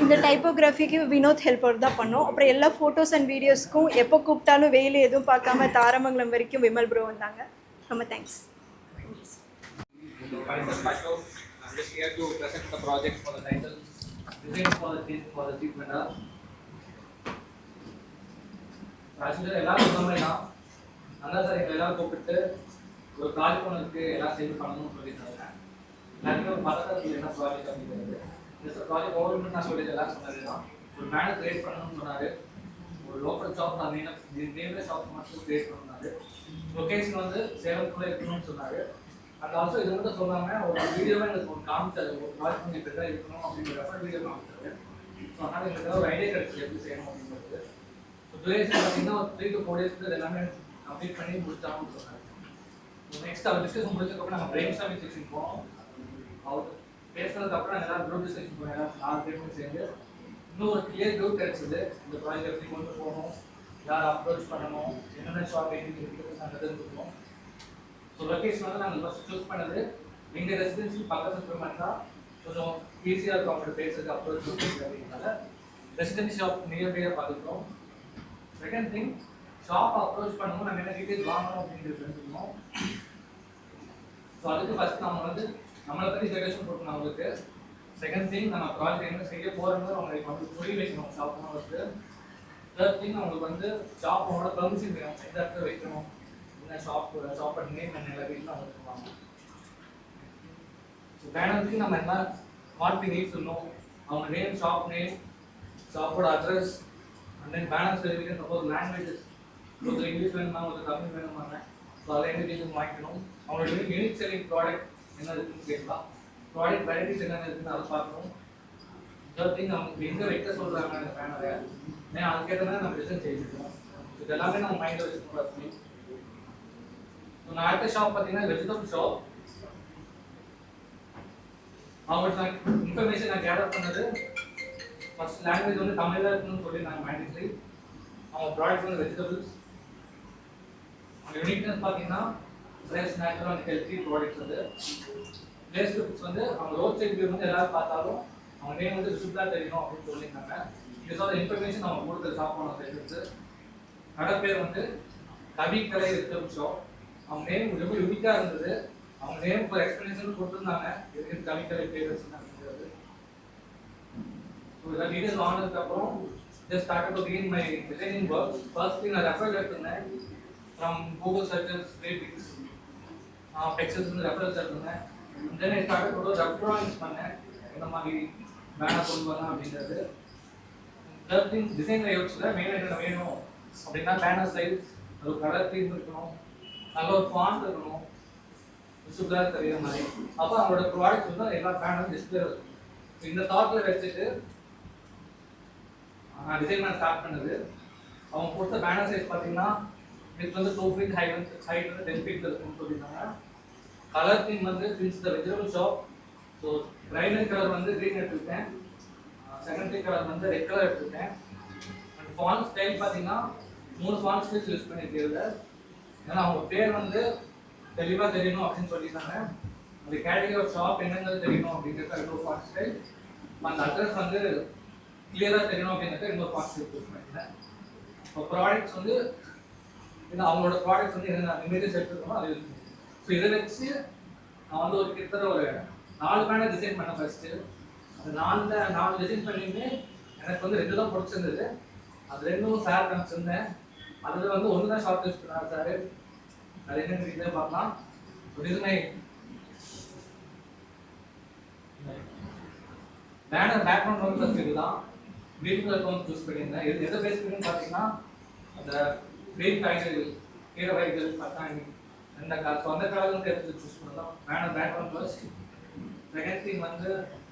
இந்த டைப்போகிராஃபிக்கு வினோத் ஹெல்ப்பர் தான் பண்ணோம். அப்புறம் எல்லா ஃபோட்டோஸ் அண்ட் வீடியோஸ்க்கும் எப்போ கூப்பிட்டாலும் வெயில் எதுவும் பார்க்காம தாரமங்கலம் வரைக்கும் விமல் ப்ரோ வந்தாங்க. ரொம்ப thanks. I'm just here to present the project for the title, design for the treatment. Actually, எல்லாரும் சொன்னேன்னா நல்லா சார் எங்களை எல்லாரும் கூப்பிட்டு ஒரு ப்ராஜெக்ட் ஒன்று இருக்குது, எல்லாம் சேர்ந்து பண்ணணும்னு சொல்லியிருந்தாங்க. எல்லாருமே ஒரு பதட்டத்தில் என்ன ப்ராஜெக்ட் அப்படிங்கிறது இந்த ப்ராஜெக்ட் ஓவர்மெண்ட் நான் சொல்லிட்டு எல்லாம் சொன்னது தான். ஒரு பேனர் கிரியேட் பண்ணணும்னு சொன்னார். ஒரு லோக்கல் ஷாப் நான் நேம்லெஸ் ஷாப் மட்டும் கிரியேட் பண்ணாரு. லொக்கேஷன் வந்து சேலத்துக்குள்ளே இருக்கணும்னு சொன்னார். அண்ட் ஆல்சோ இது மட்டும் சொல்லாமல் ஒரு வீடியோவே எங்களுக்கு ஒரு காமிச்சாரு, ஒரு ப்ராஜெக்ட் கொஞ்சம் இப்படி தான் இருக்கணும் அப்படிங்கிற ரெஃபர் வீடியோ காமிச்சாரு. ஸோ அதனால் எங்களுக்கு ஒரு ஐடியா கிடச்சி எப்படி செய்யணும் அப்படிங்கிறது. ஸோ டூடேஸ் பார்த்தீங்கன்னா ஒரு 3 to 4 days எல்லாமே கம்ப்ளீட் பண்ணி முடிச்சாங்கன்னு சொன்னார். நெக்ஸ்ட் அவர் டிஸ்கஷன் முடிச்சதுக்கப்புறம் நாங்கள் பிரெயின் ஸ்டார்மிங் செக்ஷன் போனோம். அவர் பேசுனதுக்கப்புறம் நாங்கள் எல்லாம் குரூப் டிஸ்கஷன் போனோம். எல்லாம் 4 பேருமே சேர்ந்து இன்னும் ஒரு கிளியர் குரூப் கிடச்சிது. இந்த ப்ராஜெக்ட் எப்படி கொண்டு போகணும், யார் அப்ரோச் பண்ணணும், என்னென்ன ஷாப் எங்கே இருக்குது நாங்கள் தெரிஞ்சுக்கணும். ஸோ லொக்கேஷன் வந்து நாங்கள் ஃபஸ்ட் சூஸ் பண்ணது எங்கள் ரெசிடென்சி பக்கத்தில் இருக்கிற மாதிரி தான் கொஞ்சம் ஈஸியாக இருக்கும் அவங்கள்ட்ட பேசுறது அப்ரோச் பண்ணுறது அப்படிங்கிறனால ரெசிடென்சி ஷாப் நியர்பையாக பார்த்துக்கிறோம். செகண்ட் திங், ஷாப் அப்ரோச் பண்ணும்போது நம்ம என்ன டீட்டெயில்ஸ் வாங்கணும் அப்படிங்கிறது தெரிஞ்சுக்கணும். ஸோ அதுக்கு ஃபஸ்ட் நம்ம வந்து நம்மளை பற்றி சஜஷன் கொடுக்கணும் அவங்களுக்கு. செகண்ட் திங், நம்ம ப்ராஜெக்ட் என்ன செய்ய போகிறோம்னு அவங்களுக்கு வந்து புரிய வைக்கணும் ஷாப்னா ஃபஸ்ட்டு. தேர்ட் திங், அவங்களுக்கு வந்து ஷாப்போட பெர்மிஷன் வேணும், எந்த இடத்துல வைக்கணும், என்ன ஷாப்போட நேம் என்ன எல்லாத்தையும் அவங்க சொல்லுவாங்க. ஸோ பேனருக்கு நம்ம என்ன வாட் நீட் சொல்லணும், அவங்க நேம், ஷாப் நேம், ஷாப்போட address, and then banner certificate, suppose languages ஒருத்தர் இங்கிலீஷ் வேணுமா ஒருத்தர் தமிழ் வேணுமாங்க. ஸோ அதை எதுவும் வாங்கிக்கணும். அவங்களோட யூனிக் செல்லிங் ப்ராடக்ட் என்ன இருக்குன்னு கேட்கலாம். ப்ராடக்ட் வெரைட்டிஸ் என்னென்ன இருக்குன்னு அதை பார்க்கணும். தேர்ட் திங், அவங்க எங்கே வைக்க சொல்கிறாங்க அந்த பேனரை, ஏன்னா அதுக்கேற்ற மாதிரி நம்ம டிசைன் செய்யணும். இது எல்லாமே நம்ம மைண்டில் வச்சுக்கணும். ஸோ நான் அடுத்த ஷாப் பார்த்தீங்கன்னா வெஜிடபிள் ஷாப். அவங்கள்ட்ட நான் இன்ஃபர்மேஷன் நான் கேதர் பண்ணது ஃபர்ஸ்ட் லாங்குவேஜ் வந்து தமிழில் இருக்கணும்னு சொல்லி நாங்கள் மேண்டேட்ரி. அவங்க ப்ராடக்ட் வந்து வெஜிடபிள்ஸ். அவங்க யூனிக்னஸ் பார்த்தீங்கன்னா fresh, natural and healthy products வந்து பிளேஸ்பிக்ஸ் வந்து அவங்க ரோட் சைட் வியூ வந்து எல்லாரும் பார்த்தாலும் அவங்க நேம் வந்து விசிபிளாக தெரியணும் அப்படின்னு சொல்லியிருக்காங்க. இது சொல்ல இன்ஃபர்மேஷன் அவங்க கொடுத்த ஷாப் ஓனர் சைட்லேருந்து. கடை பேர் வந்து கவி கலை வெஜிடபிள் ஷாப். அவங்க நேம் ரொம்ப யூனிக்காக இருந்தது. அவங்க நேம் இப்போ எக்ஸ்பிளனேஷன் கொடுத்துருந்தாங்க எதுக்கு கவி கலை பேர் அப்படிங்கிறது. ஸோ இதெல்லாம் details வாங்கினதுக்கப்புறம் just started to begin my designing work. First thing I referred எடுத்துருந்தேன் from Google searches, Pixels வந்து ரெஃபரன்ஸ் எடுத்துருந்தேன். Then I started to rough drawings பண்ணேன், இந்த மாதிரி பேனர் கொண்டு வரலாம் அப்படிங்கிறது. தேர்ட் திங், டிசைன் லேஅவுட்ஸில் மெயினாக என்ன வேணும் அப்படின்னா பேனர் சைஸ், ஒரு கலர் தீம் இருக்கணும், நல்ல ஒரு ஃபாண்ட் இருக்கணும், விசிபிளாக தெரியுற மாதிரி. அப்போ அவங்களோட ப்ராடக்ட் வந்து எல்லா பேனலும் டிஸ்பிளே இருக்கும். இந்த தாட்டில் வச்சுட்டு நான் டிசைன் பண்ண ஸ்டார்ட் பண்ணது. அவங்க கொடுத்த பேனர் சைஸ் பார்த்தீங்கன்னா இது வந்து 2 feet ஹைட் வந்து 10 feet இருக்கும்னு சொல்லியிருந்தாங்க. கலர் தீம் வந்து since the vegetable shop. So primary colour வந்து க்ரீன் எடுத்துக்கிட்டேன், செகண்டரி கலர் வந்து ரெட் கலர் எடுத்துக்கிட்டேன். அண்ட் ஃபாண்ட் ஸ்டைல் பார்த்தீங்கன்னா 3 ஃபாண்ட் ஸ்டைல்ஸ் யூஸ் பண்ணியிருக்கிறது. ஏன்னா அவங்க பேர் வந்து தெளிவாக தெரியணும் அப்படின்னு சொல்லியிருந்தாங்க. அந்த கேட்டகரி ஆஃப் ஷாப் என்னங்கிறது தெரியணும் அப்படிங்கிறத இன்னொரு ஃபாண்ட் ஸ்டைல், அந்த அட்ரஸ் வந்து கிளியராக தெரியணும் அப்படிங்கிறத இன்னொரு ஃபாண்ட் ஸ்டைல் யூஸ் பண்ணியிருந்தேன். இப்போ ப்ராடக்ட்ஸ் வந்து அவங்களோட ப்ராடக்ட்ஸ் வந்து என்ன இமேஜஸ் எடுத்துருக்கோமோ அது யூஸ் பண்ணி. ஸோ இதை வச்சு நான் வந்து ஒரு கிட்டத்தட்ட ஒரு 4 பேனர் டிசைன் பண்ணேன் ஃபர்ஸ்ட்டு. அந்த 4 டிசைன் பண்ணியுமே எனக்கு வந்து 2 தான் பிடிச்சிருந்தது. அது 2ம் சார் காமிச்சிருந்தேன். அதில் வந்து 1 தான் ஷார்ட் யூஸ் பண்ணார் சார். அது என்னன்னு இதே பார்க்கலாம். பேனர் பேக்ரவுண்ட் வந்து ஃபர்ஸ்ட் இதுதான் க்ரீன் கலர் வந்து சூஸ் பண்ணியிருந்தேன். இது எதை பேஸ் பண்ணி பார்த்தீங்கன்னா அந்த கிரீன் காய்கறிகள், கீரை வகைகள், பட்டாணி அந்த ஸோ அந்த கலர் வந்து எடுத்து சூஸ் பண்ணலாம். Banner background first. Second thing வந்து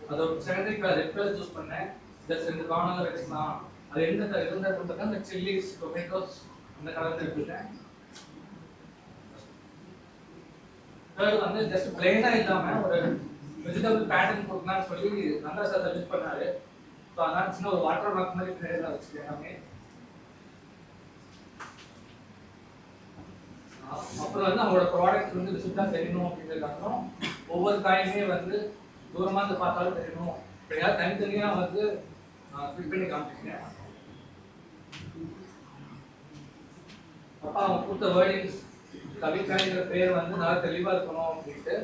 அதோட secondary colour red colour choose பண்ணேன். ஜஸ்ட் 2 கார்னரில் வச்சுக்கலாம். அது எந்த கலர் இருந்தால் கொடுத்தா அந்த சில்லிஸ், டொமேட்டோஸ் அந்த கலர் எடுத்துட்டேன். தேர்ட் வந்து ஜஸ்ட் பிளெயினாக இல்லாமல் ஒரு வெஜிடபிள் பேட்டர்ன் கொடுக்கலாம்னு சொல்லி நல்லா சார் சஜஸ்ட் பண்ணாரு. ஸோ அதனால சின்ன ஒரு வாட்டர் மார்க் மாதிரி பிளேயராக வச்சுட்டு எல்லாமே. அப்புறம் வந்து அவங்களோட ப்ராடக்ட் வந்து விசிபிளாக தெரியணும் அப்படிங்கிறதுக்கப்புறம் ஒவ்வொரு காயுமே வந்து தூரமாக இருந்து பார்த்தாலும் தெரியணும். எப்படியாவது தனித்தனியாக வந்து ஃபிட் பண்ணி காமிச்சிருக்கேன். அப்போ அவங்க கொடுத்த வேர்டிங்ஸ் கவிக்காய்ங்கிற பேர் வந்து நல்லா தெளிவாக இருக்கணும் அப்படின்ட்டு.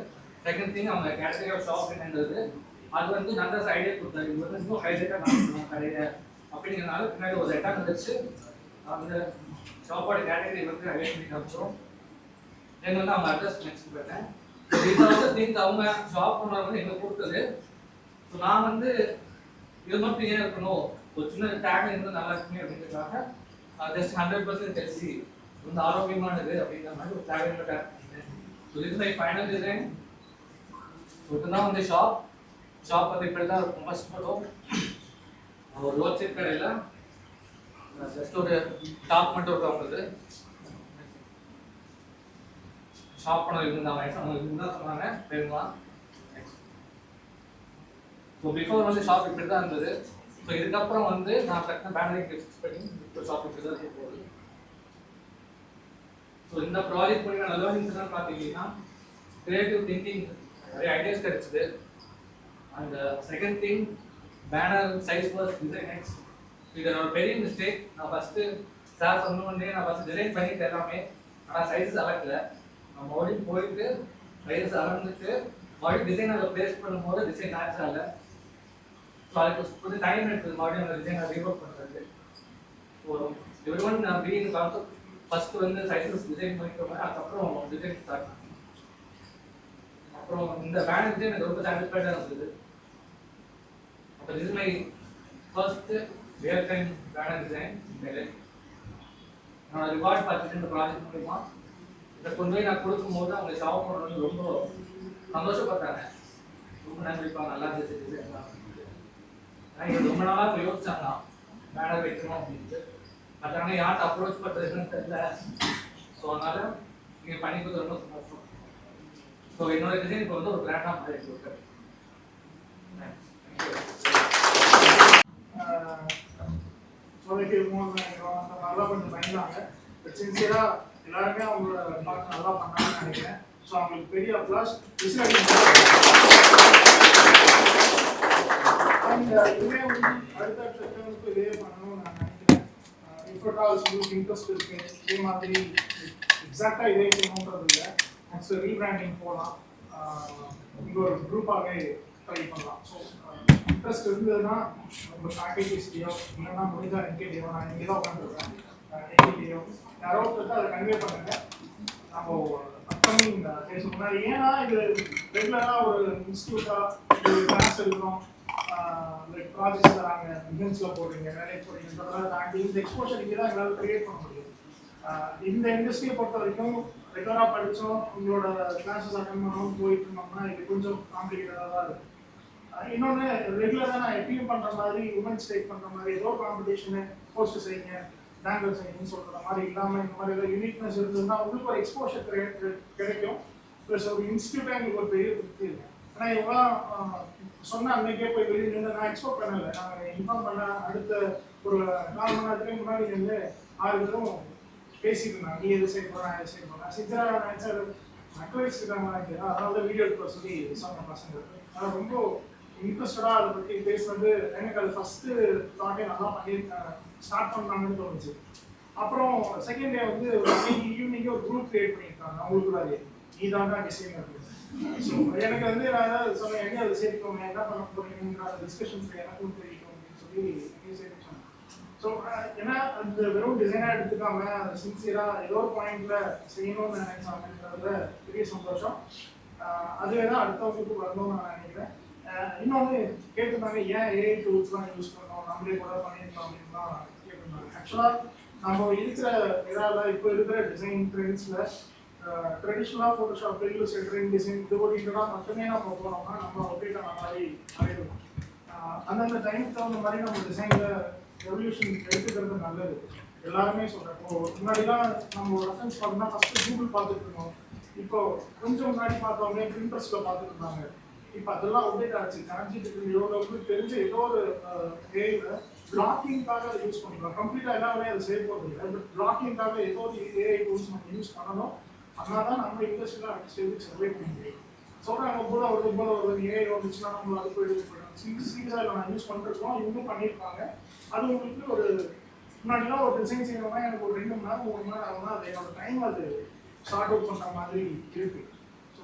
செகண்ட் திங் அவங்க கேட்டகரி ஆஃப் ஷாப் என்னன்றது அது வந்து நல்ல ஐடியா கொடுத்தாரு. இது வந்து இன்னும் ஹைலைட்டாக காமிக்கணும் கடையில் அப்படிங்கிறனால பின்னாடி ஒரு ரெட்டாக வச்சு அந்த ஷாப்போட கேட்டகரி வந்து ஹைலைட் பண்ணி காமிச்சோம். தென் வந்து அவங்க அட்ரஸ் மென்ஷன் பண்ணேன். இது வந்து திங்ஸ் அவங்க ஷாப் பண்ணுறது வந்து எங்களுக்கு கொடுத்தது. ஸோ நான் வந்து இது மட்டும் ஏன் இருக்கணும், ஒரு சின்ன டேக் இருந்து நல்லா இருக்குமே அப்படிங்கிறதுக்காக ஜஸ்ட் 100% ஹெல்தி வந்து ஆரோக்கியமானது அப்படிங்கிற மாதிரி ஒரு டேக் டேக் பண்ணேன். ஸோ இது மை ஃபைனல் டிசைன். ஸோ இதுதான் வந்து ஷாப் வந்து இப்படி தான் இருக்கும். ஃபர்ஸ்ட் ஃபோட்டோ ஒரு ரோட் சைட் கடையில் ஜஸ்ட் ஒரு டாப் மட்டும் இருக்கும். அவங்களுக்கு ஷாப் பண்ண இருந்தாங்க, அவங்க தான் சொன்னாங்க வேணுமா. ஸோ பிஃபோர் வந்து ஷாப் இப்படி தான் இருந்தது. ஸோ இதுக்கப்புறம் வந்து நான் டக்குனு பேனரிங் ஃபிக்ஸ் பண்ணி இப்போ ஷாப் இப்படி தான் இருக்க போகுது. ஸோ இந்த ப்ராஜெக்ட் பண்ணி நான் லேர்னிங்ஸ் என்னன்னு பார்த்தீங்கன்னா கிரியேட்டிவ் திங்கிங், நிறைய ஐடியாஸ் கிடைச்சிது. And second thing banner size was design. இது என்னோட பெரிய மிஸ்டேக். நான் ஃபஸ்ட்டு சார் சொன்னோடனே நான் ஃபஸ்ட்டு டிசைன் பண்ணிட்டு எல்லாமே, ஆனால் சைஸஸ் அளக்கல. நான் மறுபடியும் போயிட்டு சைஸஸ் அளந்துட்டு மறுபடியும் டிசைன் அதில் ப்ளேஸ் பண்ணும்போது டிசைன் மேட்ச் ஆகலை. ஸோ அதுக்கு கொஞ்சம் டைம் எடுத்தது மறுபடியும் அந்த டிசைனை ரீவொர்க் பண்ணுறது. ஸோ எவ்ரி ஒன் நான் பீயிங் கான்செப்ட் ஃபஸ்ட்டு வந்து சைஸஸ் டிசைன் பண்ணிக்கிறோம், அதுக்கப்புறம் டிசைன் ஸ்டார்ட் பண்ணேன். அப்புறம் இந்த பேனர் டிசைன் எனக்கு ரொம்ப சாட்டிஸ்ஃபைடாக இருந்தது. அப்போ this is my first real time banner design. என்னோட ரிவார்ட் பார்த்துட்டு இந்த ப்ராஜெக்ட் மூலிமா இதை கொண்டு போய் நான் கொடுக்கும்போது அவங்க ஷாப் பண்ணுறது ரொம்ப சந்தோஷப்பட்டாங்க. ரொம்ப நன்றிப்பா, நல்லா இருந்துச்சு டிசைன்லாம். இது ரொம்ப நாளாக யோசிச்சாங்க பேனர் வைக்கணும் அப்படின்ட்டு. பட் ஆனால் யார்கிட்ட அப்ரோச் பண்ணுறதுன்னு தெரியல. ஸோ அதனால நீங்கள் பண்ணி கொடுத்து ரொம்ப சந்தோஷம். ஸோ என்னோட டிசைன் இப்போ வந்து ஒரு பிராண்டாக மாறி கொடுக்குறேன். சோலைக்கு அந்த மாதிரிலாம் கொஞ்சம் பயந்தாங்க. பட் சின்சியராக எல்லாருமே அவங்களோட பார்த்து நல்லா பண்ணாங்கன்னு நினைக்கிறேன். ஸோ அவங்களுக்கு பெரிய அப்ளாஸ். அண்ட் இதுவே வந்து அடுத்த செக்டருக்கு இதே பண்ணணும்னு நான் நினைக்கிறேன். இன்ஃபோட்டால்ஸ் உங்களுக்கு இன்ட்ரெஸ்ட் இருக்கு, இதே மாதிரி எக்ஸாக்டாக இதே செய்யணுன்றது இல்லை. நெக்ஸ்ட் ரீபிராண்டிங் போகலாம், இங்கே ஒரு குரூப்பாகவே ட்ரை பண்ணலாம். ஸோ இன்ட்ரெஸ்ட் இருந்ததுன்னா உங்கள் பேக்கேஜஸ்லையோ இல்லைன்னா முடிஞ்சால் என்கேடியோ, நான் இங்கே தான் உட்காந்துருக்கேன், என்கேடியோ யாரோ ஒருத்தர் அதை கன்வே பண்ணுங்கள். நம்ம அப்கமிங் பேச முன்னாடி ஏன்னா இது ரெகுலராக ஒரு இன்ஸ்டியூட்டாக ஒரு கிளாஸ் எடுக்கிறோம், லைக் ப்ராஜெக்ட்ஸ் தராங்க, இன்டர்ன்ஸில் போடுறீங்க, வேலைக்கு போடுறீங்க, தாண்டி இந்த எக்ஸ்போஷர் இங்கே தான் எங்களால் க்ரியேட் பண்ண முடியும். இந்த இண்டஸ்ட்ரியை பொறுத்த வரைக்கும் ரெகுலராக படித்தோம் உங்களோட கிளாஸஸ் அட்டன் பண்ணோம் போயிட்டு இருந்தோம்னா இது கொஞ்சம் காம்ப்ளிகேட்டடாக தான் இருக்கும். இன்னொன்று ரெகுலராக நான் எப்பயும் பண்ணுற மாதிரி உமன்ஸ் டேக் பண்ணுற மாதிரி ஏதோ காம்படிஷனு போஸ்ட் செய்யுங்க பேங்கிள் செய்யுங்கன்னு சொல்கிற மாதிரி இல்லாமல் இந்த மாதிரி ஏதோ யூனிக்னஸ் இருந்ததுன்னா உங்களுக்கு ஒரு எக்ஸ்போஷர் கிடைக்கும். ப்ளஸ் ஒரு இன்ஸ்டியூட்டாக எங்களுக்கு ஒரு பெரிய திருப்தி இருக்கு. ஆனால் இவங்களாம் சொன்ன அன்னைக்கே போய் வெளியே நின்று நான் எக்ஸ்பெக்ட் பண்ணலை. நாங்கள் இன்ஃபார்ம் பண்ண அடுத்த ஒரு 4 மணி நேரத்துக்கு முன்னாடி வந்து 6 பேரும் பேசிட்டு இருந்தாங்க. நீ எது செய்ய போகிறேன் எது செய்ய போகிறேன் சித்ரா நினைச்சார் அட்வைஸ் இருக்காங்க. அதாவது வீடியோ எடுக்க சொல்லி சொன்ன பசங்க அது ரொம்ப இன்ட்ரெஸ்டடாக அதை பற்றி பேசுனது எனக்கு அது ஃபஸ்ட்டு தாட்டே நல்லா பண்ணியிருக்காங்க ஸ்டார்ட் பண்ணாங்கன்னு தோணுச்சு. அப்புறம் செகண்ட் டே வந்து ஈவினிங்கே ஒரு குரூப் கிரியேட் பண்ணியிருக்காங்க அவங்களுக்குள்ளாரே நீ தான் டிசைன் அப்படின்னு. ஸோ எனக்கு வந்து நான் ஏதாவது சொன்னேன் எங்கே அதை சேர்த்துக்கோங்க என்ன பண்ண போறீங்கிற டிஸ்கஷன்ஸ் எனக்கும் தெரியும் அப்படின்னு சொல்லி எங்கேயும் சேர்த்து சொன்னேன். ஸோ ஏன்னா அந்த வெறும் டிசைனாக எடுத்துக்காம சின்சியராக ஏதோ ஒரு பாயிண்ட்ல செய்யணும்னு நினைச்சாங்கன்றதுல பெரிய சந்தோஷம். அதுவே தான் அடுத்தவங்களுக்கு வரணும்னு நான் நினைக்கிறேன். இன்னொன்று கேட்டிருந்தாங்க ஏன் ஏஐ டூல்ஸ்லாம் யூஸ் பண்ணோம் நம்மளே கூட பண்ணியிருந்தோம் அப்படின்லாம் கேட்டிருந்தாங்க. ஆக்சுவலாக நம்ம இருக்கிற இதால் இப்போ இருக்கிற டிசைன் ட்ரெண்ட்ஸில் ட்ரெடிஷ்னலாக ஃபோட்டோஷாப் இல்லுஸ்ட்ரேட்டர் டிசைன் இது ஓடிட்டுலாம் மட்டுமே நம்ம போனோம்னா நம்ம அப்டேட்டாக மாதிரி ஆகிடும். அந்தந்த டைமுக்கு தகுந்த மாதிரி நம்ம டிசைனில் ரெவல்யூஷன் எடுத்துக்கிறது நல்லது. எல்லாருமே சொல்கிறேன். இப்போ முன்னாடிலாம் நம்ம ரெஃபரன்ஸ் பார்த்தோம்னா ஃபஸ்ட்டு கூகுள் பார்த்துட்டு இருந்தோம். இப்போ கொஞ்சம் முன்னாடி பார்த்தவங்க பிரிண்டர்ஸில் பார்த்துட்டு இருந்தாங்க. இப்போ அதெல்லாம் அப்டேட் ஆச்சு. சாட்ஜிபிடியோ உங்களுக்கு தெரிஞ்ச ஏதோ ஒரு ஏஐல பிளாக்கிங்காக யூஸ் பண்ணிக்கலாம். கம்ப்ளீட்டாக எல்லா வேலையும் அதை செய்ய போகிறது இல்லை. பட் பிளாக்கிங்காக ஏதோ ஒரு ஏஐ டூல்ஸ் நம்ம யூஸ் பண்ணணும். அதனால தான் நம்ம இண்டஸ்ட்ரியில் அடுத்த ஸ்டேஜுக்கு சர்வே பண்ண முடியும். சொல்கிறாங்க போல ஒரு ஏஐ வந்துச்சுன்னா நம்ம அது போயிட்டு போயிடும். சீரியஸாக இல்லை நான் யூஸ் பண்ணிருக்கோம் இவங்களும் பண்ணியிருப்பாங்க. அது உங்களுக்கு ஒரு முன்னாடிலாம் ஒரு டிசைன் செய்யணும்னா எனக்கு ஒரு 2 மணி நேரம் 3 மணி நேரம் ஆகும்னா அது என்னோட டைம் அது ஷார்ட் அவுட் பண்ணுற மாதிரி இருக்குது. ஸோ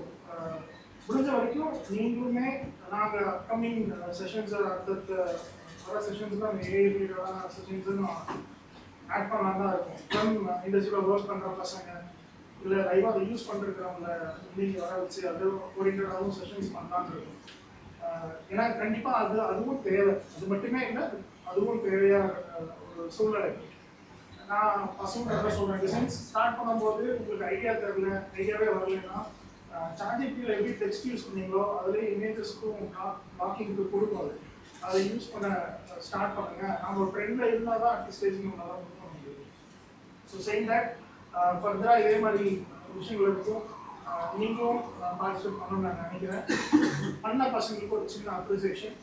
முடிஞ்ச வரைக்கும் நீங்களுமே நாங்கள் அப்கமிங் செஷன்ஸ் அடுத்த வர செஷன்ஸில் அந்த ஏஐ ரிலேட்டடான செஷன்ஸும் ஆட் பண்ணலாம் தான் இருக்கும். ஃப்ரம் இண்டஸ்ட்ரியில் ஒர்க் பண்ணுற பசங்க இல்லை லைவாக அதை யூஸ் பண்ணிருக்கிறவங்கள நீங்கள் வர வச்சு அது ஓரியன்டாகவும் செஷன்ஸ் பண்ணலான்னு இருக்கும். ஏன்னா கண்டிப்பாக அதுவும் தேவை. அது மட்டுமே இல்லை அதுவும் தேவையாக ஒரு சூழ்நிலை. நான் பசங்க சொல்கிறேன் டிசைன்ஸ் ஸ்டார்ட் பண்ணும்போது உங்களுக்கு ஐடியாவே வரலைன்னா சாட்ஜிபிடியில் எப்படி டெக்ஸ்ட் யூஸ் பண்ணீங்களோ அதுலேயே இமேஜஸ்க்கும் பிளாக்கிங்க்கு கொடுக்கும். அதை யூஸ் பண்ண ஸ்டார்ட் பண்ணுங்க. நம்ம ஒரு ட்ரெண்டில் இருந்தால் தான் அடுத்த ஸ்டேஜுக்கு நம்மளால் மூவ் பண்ண முடியும். ஸோ சேம் தட் ஃபர்தராக இதே மாதிரி விஷயங்கள் இருக்கும். நீங்களும் பார்ட்டிசிபேட் பண்ணணும்னு நான் நினைக்கிறேன். பண்ண பசங்களுக்கு ஒரு சின்ன அப்ரிசியேஷன்.